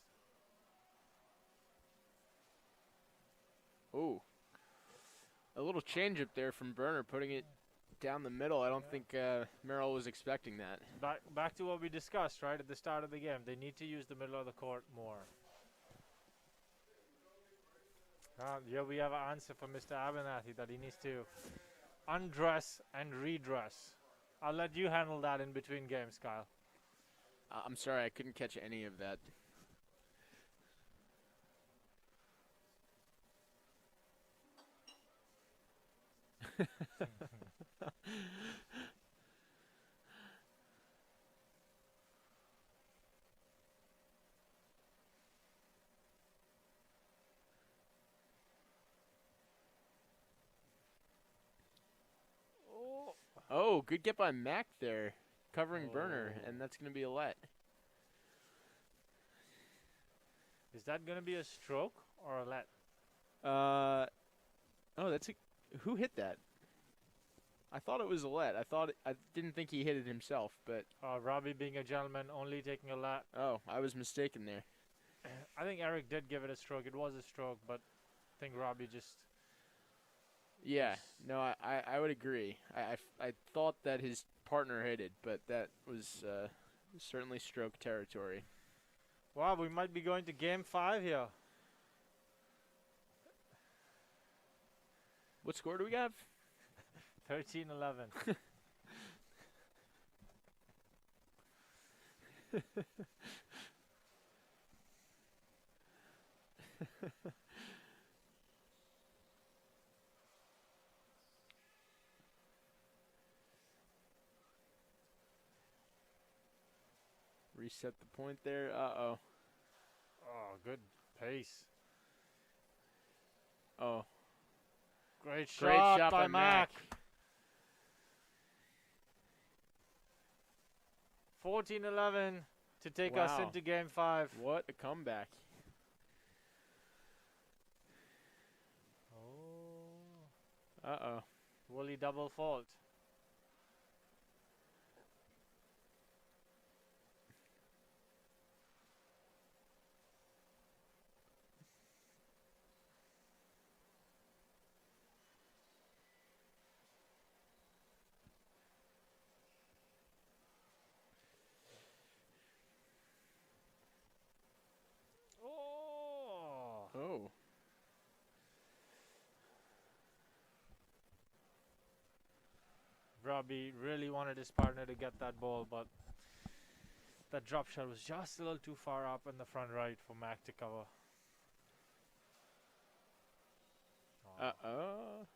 Ooh. A little change up there from Burner, putting it down the middle. I don't think Merrill was expecting that. Back to what we discussed, right, at the start of the game. They need to use the middle of the court more. Here we have an answer from Mr. Abernathy that he needs to undress and redress. I'll let you handle that in between games, Kyle. I'm sorry, I couldn't catch any of that. Oh, good get by Mac there, covering Burner, Oh. and that's going to be a let. Is that gonna be a stroke or a let? Oh, that's a, who hit that? I thought it was a let. I didn't think he hit it himself, but Robbie, being a gentleman, only taking a let. oh, I was mistaken there. I think Eric did give it a stroke. It was a stroke, but I think Robbie just. Yeah, Yes. no, I would agree. I thought that his partner hit it, but that was certainly stroke territory. Wow, we might be going to game 5 here. What score do we have? 13-11. Reset the point there. Uh-oh. Oh, good pace. Oh. Great Great shot, shot by by Mac. Mac. 14-11 to take us Wow. into game 5. What a comeback. Oh. Uh-oh. Will he double fault? Oh. Oh. Robbie really wanted his partner to get that ball, but that drop shot was just a little too far up in the front right for Mac to cover. Oh, Uh-oh.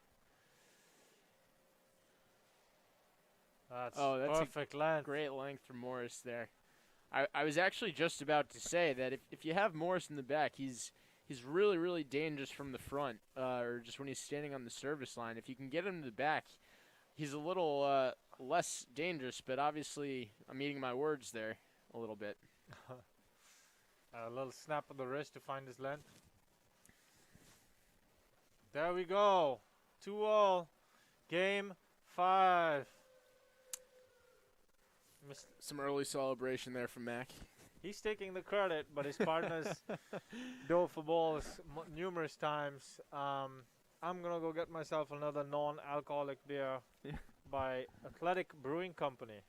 that's that's a perfect length. Great length for Morris there. I was actually just about to say that if you have Morris in the back, he's really, really dangerous from the front, or just when he's standing on the service line. If you can get him to the back, he's a little less dangerous, but obviously I'm eating my words there a little bit. A little snap of the wrist to find his length. There we go. 2-all. Game 5. Some early celebration there from Mac. He's taking the credit, but his partner's dove for balls numerous times. I'm going to go get myself another non-alcoholic beer by Athletic Brewing Company.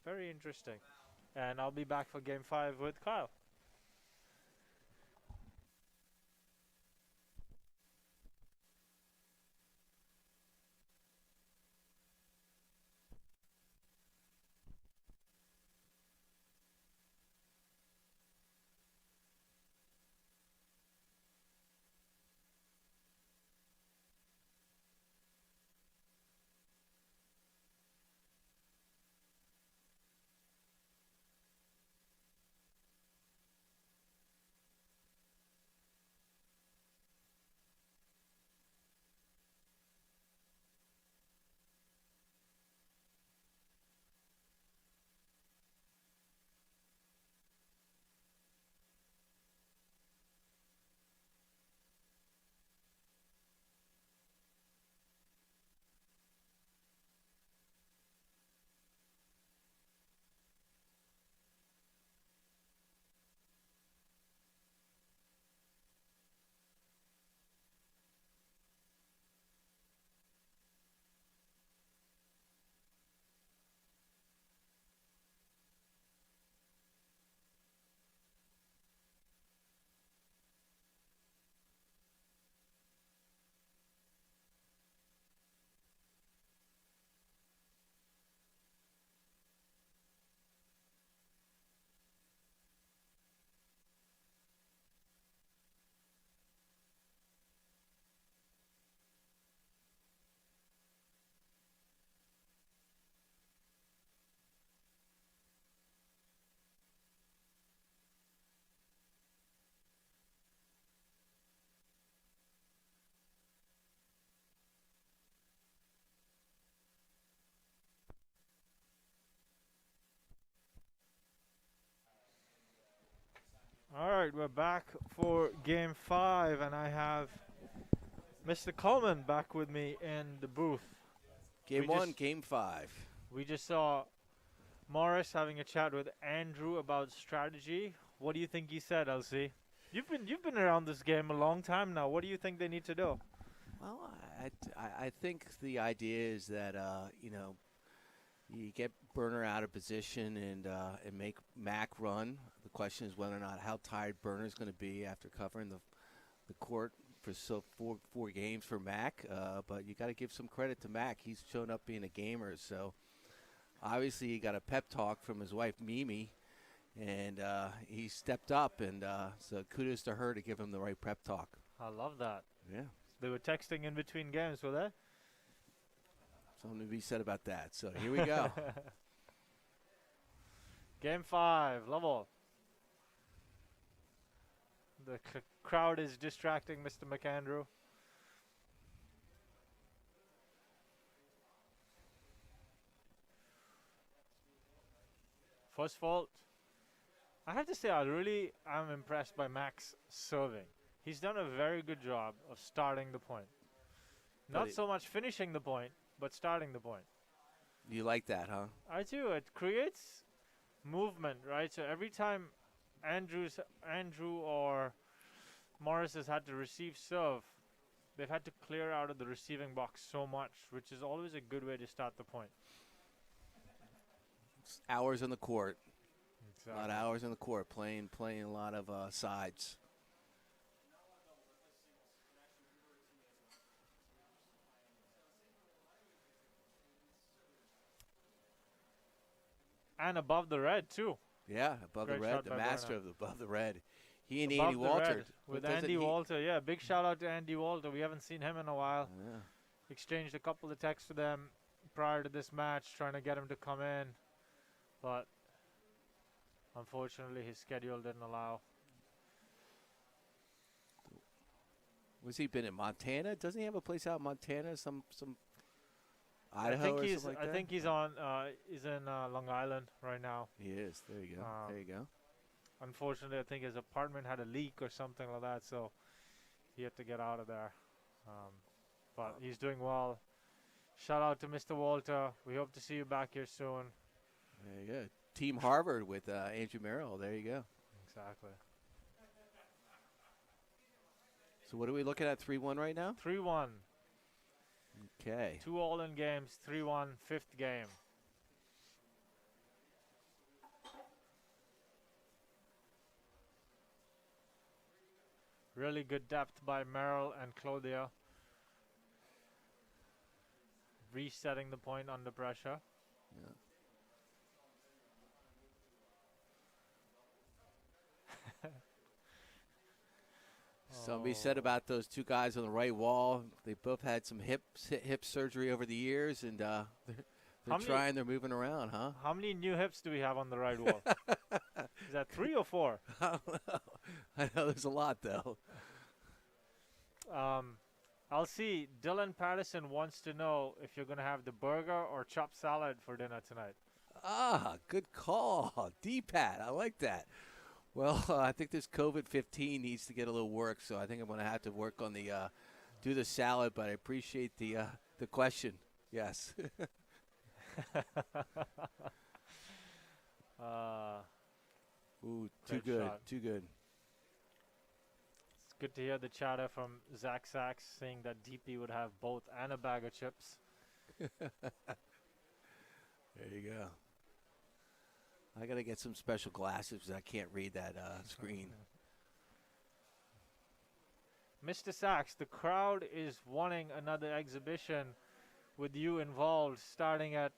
Very interesting. And I'll be back for game 5 with Kyle. All right, we're back for game 5, and I have Mr. Coleman back with me in the booth. Game We 1, just- Game 5. We just saw Morris having a chat with Andrew about strategy. What do you think he said, LC? You've been around this game a long time now. What do you think they need to do? Well, I think the idea is that, you get Burner out of position and make Mac run. The question is whether or not how tired Burner's going to be after covering the court for four games for Mac. But you got to give some credit to Mac. He's shown up being a gamer. So obviously he got a pep talk from his wife Mimi, and he stepped up. And so kudos to her to give him the right pep talk. I love that. Yeah, They were texting in between games, were they? something to be said about that. So here we go. Game 5, level. The crowd is distracting Mr. McAndrew. First fault. I have to say, I really am impressed by Max serving. He's done a very good job of starting the point. But Not it- so much finishing the point, but starting the point. You like that, huh? I do. It creates movement, right? So every time Andrew or Morris has had to receive serve, they've had to clear out of the receiving box so much, which is always a good way to start the point. It's hours on the court. A lot of hours on the court, playing a lot of sides. And above the red too. Yeah, above the Great red, shot the by master Berna. of the above the red. He and Above Andy the Walter. red with Doesn't Andy he- Walter. Yeah, big shout out to Andy Walter. We haven't seen him in a while. Yeah. Exchanged a couple of texts with them prior to this match, trying to get him to come in, but unfortunately his schedule didn't allow. Was he been in Montana? Doesn't he have a place out in Montana? Some Idaho I think or he's. something like I that? think he's on. He's in Long Island right now. He is. There you go. There you go. Unfortunately, I think his apartment had a leak or something like that, so he had to get out of there. But he's doing well. Shout out to Mr. Walter. We hope to see you back here soon. There you go. Team Harvard with Andrew Merrill. There you go. Exactly. So what are we looking at? 3-1 right now? 3-1. Okay. 2 all-in games. 3-1. 5th game. Really good depth by Merrill and Claudia. Resetting the point under pressure. Yeah. Somebody said Oh. about those two guys on the right wall. They both had some hip surgery over the years, and they're How many- trying. They're moving around, huh? How many new hips do we have on the right wall? Is that 3 or 4? I don't know. I know there's a lot though. I'll see. Dylan Patterson wants to know if you're going to have the burger or chopped salad for dinner tonight. Ah, good call, D-Pat. I like that. Well, I think this COVID-15 needs to get a little work, so I think I'm going to have to work on the do the salad. But I appreciate the question. Yes. Ooh, too Great good, shot. too good. It's good to hear the chatter from Zach Sachs saying that DP would have both and a bag of chips. There you go. I got to get some special glasses because I can't read that screen. Mr. Sachs, the crowd is wanting another exhibition with you involved, starting at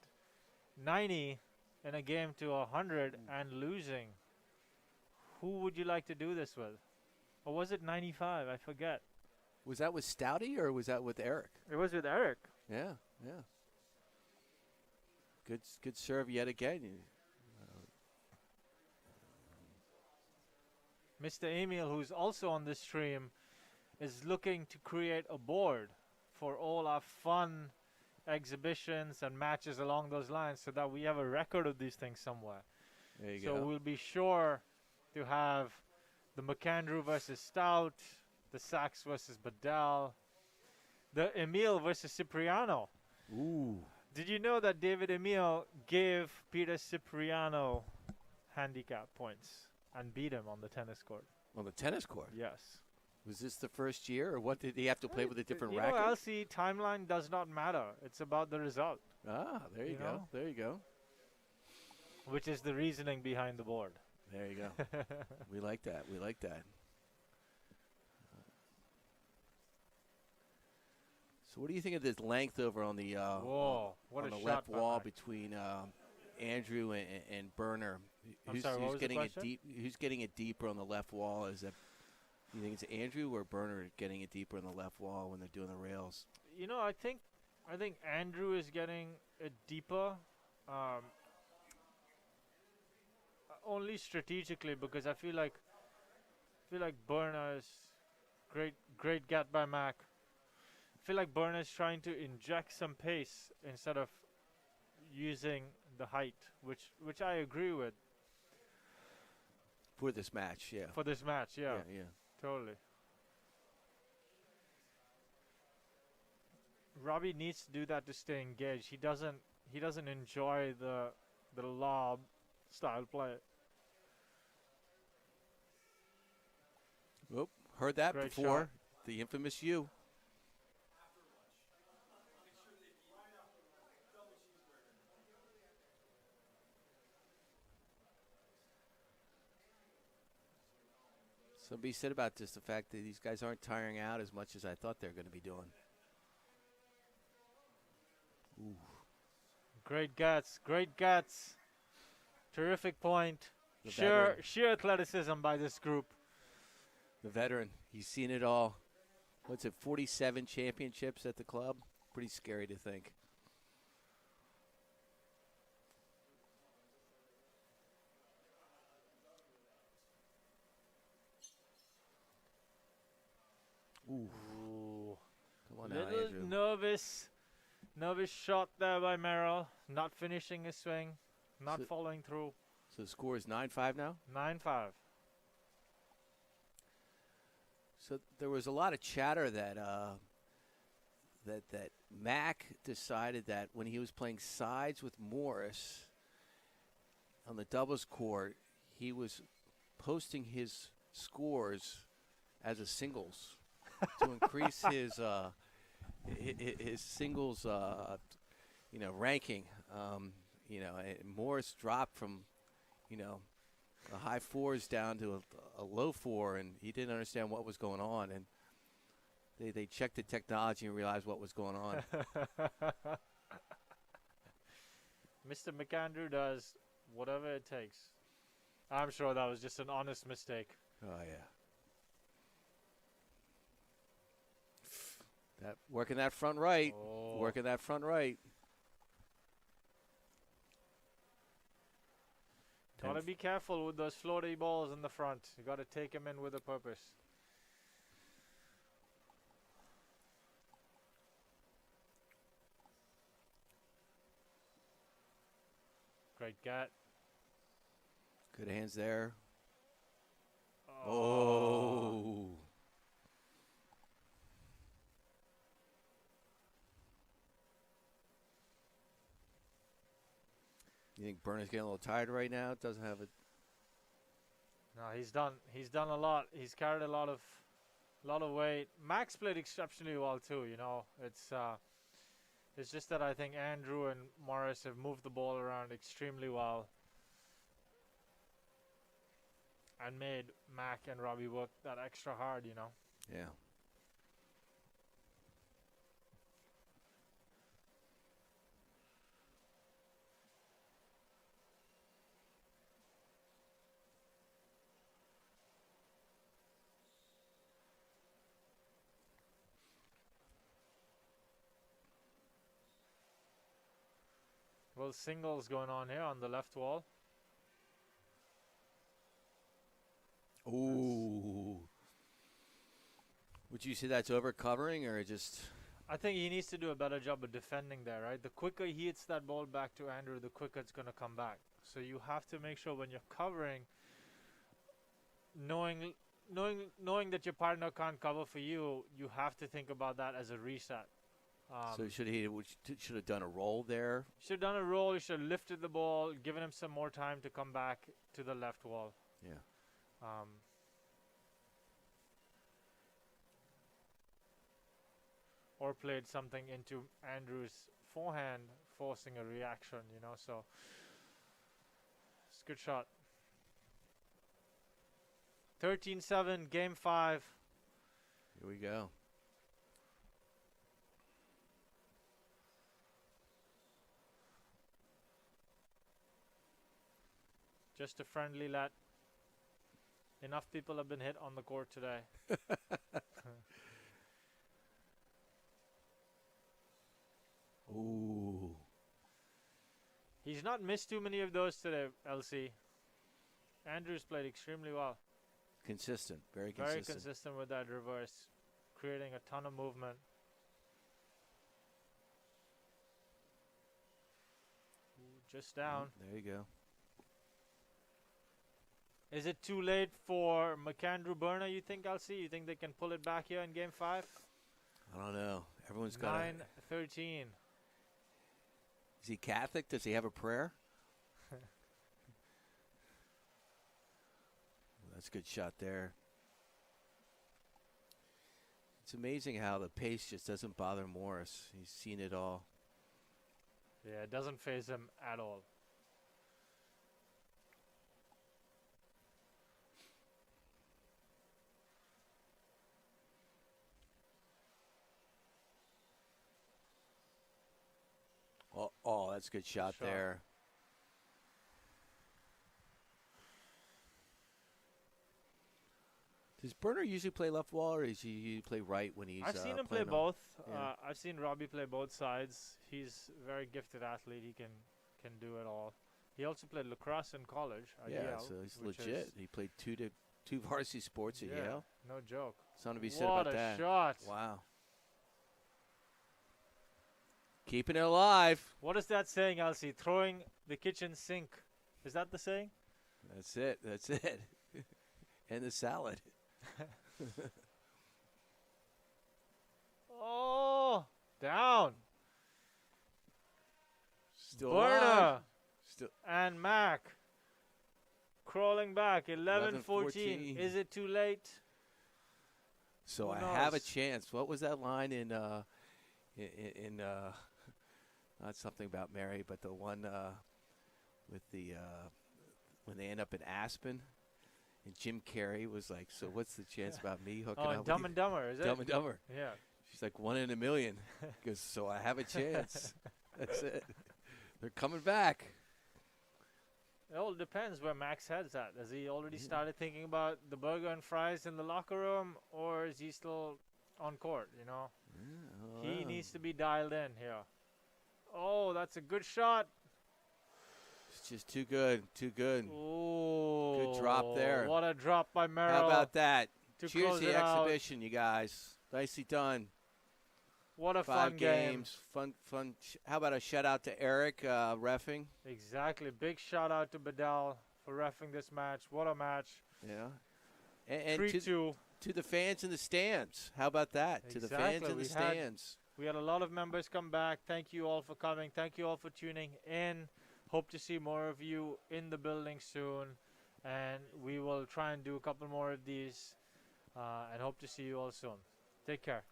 90 in a game to 100 and losing. Who would you like to do this with? Or was it 95? I forget. Was that with Stouty or was that with Eric? It was with Eric. Yeah, yeah. Good serve yet again. Mr. Emil, who's also on this stream, is looking to create a board for all our fun exhibitions and matches along those lines so that we have a record of these things somewhere. There you So go. we'll be sure to have the McAndrew versus Stout, the Sachs versus Bedell, the Emil versus Cipriano. Ooh. Did you know that David Emil gave Peter Cipriano handicap points and beat him on the tennis court? On the tennis court. Yes. Was this the first year, or what? Did he have to play with a different you racket? know, LC timeline does not matter. It's about the result, Ah, there you you go. know? There you go. which is the reasoning behind the board. There you go. We like that. We like that. So what do you think of this length over on the Whoa, what on a the shot left by wall Mac. between Andrew and Burner? I'm sorry, what was the getting it question? deep? Who's getting it deeper on the left wall? Is that you think it's Andrew or Burner getting it deeper on the left wall when they're doing the rails? You know, I think Andrew is getting it deeper, only strategically, because I feel like Burner is great get by Mac. I feel like Burner is trying to inject some pace instead of using the height, which I agree with For this match, yeah. for this match. Yeah, yeah. totally. Robbie needs to do that to stay engaged. He doesn't enjoy the lob style play. Whoop, heard that Great before. shot. The infamous you. Somebody said about this the fact that these guys aren't tiring out as much as I thought they were going to be doing. Ooh. Great guts, great guts. Terrific point. The Sheer athleticism by this group. The veteran, he's seen it all. What's it, 47 championships at the club? Pretty scary to think. Ooh. Ooh. Come on now, Little Andrew. nervous shot there by Merrill. Not finishing his swing, not So- following through. So the score is 9-5 now? 9-5. So there was a lot of chatter that that Mac decided that when he was playing sides with Morris on the doubles court, he was posting his scores as a singles to increase his singles ranking. Morris dropped from the high fours down to a low four, and he didn't understand what was going on. And they checked the technology and realized what was going on. Mr. McAndrew does whatever it takes. I'm sure that was just an honest mistake. Oh yeah, working that front right, Oh. working that front right. Gotta be careful with those floaty balls in the front. You gotta take them in with a purpose. Great gut. Good hands there. Oh. You think Burner's getting a little tired right now? Doesn't have it. No, he's done a lot. He's carried a lot of weight. Max played exceptionally well too, you know. It's just that I think Andrew and Morris have moved the ball around extremely well and made Mac and Robbie work that extra hard, you know. Yeah. Well, singles going on here on the left wall. Ooh. Would you say that's over covering or just? I think he needs to do a better job of defending there, right? The quicker he hits that ball back to Andrew, the quicker it's going to come back. So you have to make sure when you're covering, knowing knowing that your partner can't cover for you, you have to think about that as a reset. So should have done a roll there? Should have done a roll. You should have lifted the ball, given him some more time to come back to the left wall. Yeah. Or played something into Andrew's forehand, forcing a reaction, so it's a good shot. 13-7, game 5. Here we go. Just a friendly let. Enough people have been hit on the court today. Ooh. He's not missed too many of those today, LC. Andrews played extremely well. Consistent. Very Very consistent. consistent with that reverse, creating a ton of movement. Just down. There you go. Is it too late for McAndrew Burner, you think, LC? You think they can pull it back here in game 5? I don't know. Everyone's got 9-13. Is he Catholic? Does he have a prayer? That's a good shot there. It's amazing how the pace just doesn't bother Morris. He's seen it all. Yeah, it doesn't phase him at all. Oh, that's a good shot there. Does Burner usually play left wall, or does he play right when he's I've seen him play playing both. Yeah. I've seen Robbie play both sides. He's a very gifted athlete. He can do it all. He also played lacrosse in college at Yeah, Yale, so he's which legit. is- He played two varsity sports at yeah, Yale. no joke. Something to be said What about a that. shot. Wow. Keeping it alive. What is that saying, Elsie? Throwing the kitchen sink. Is that the saying? That's it. That's it. And the salad. Oh, down. Still Burner alive. Still. and Mac crawling back. 11-14. 11-14. Is it too late? So Who I have a knows? chance. What was that line in not something about Mary, but the one with the when they end up in Aspen, and Jim Carrey was like, "So what's the chance about me hooking Oh, up and with Dumb you?" and Dumber, is it? Dumb and Dumber. Yeah. She's like 1 in a million. Because so I have a chance. That's it. They're coming back. It all depends where Max head's at. Has he already started thinking about the burger and fries in the locker room, or is he still on court, He needs to be dialed in here. Oh, that's a good shot. It's just too good. Too good. Oh, Good drop there. What a drop by Merrill. How about that? to Cheers close to the it out. exhibition, you guys. Nicely done. What a 5 fun game. games. Fun. How about a shout out to Eric reffing? Exactly. Big shout out to Bedell for reffing this match. What a match. Yeah. And 3-2. to the fans in the stands. How about that? To the fans Exactly. in the We had- stands. We had a lot of members come back. Thank you all for coming. Thank you all for tuning in. Hope to see more of you in the building soon. And we will try and do a couple more of these. And hope to see you all soon. Take care.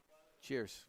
Cheers.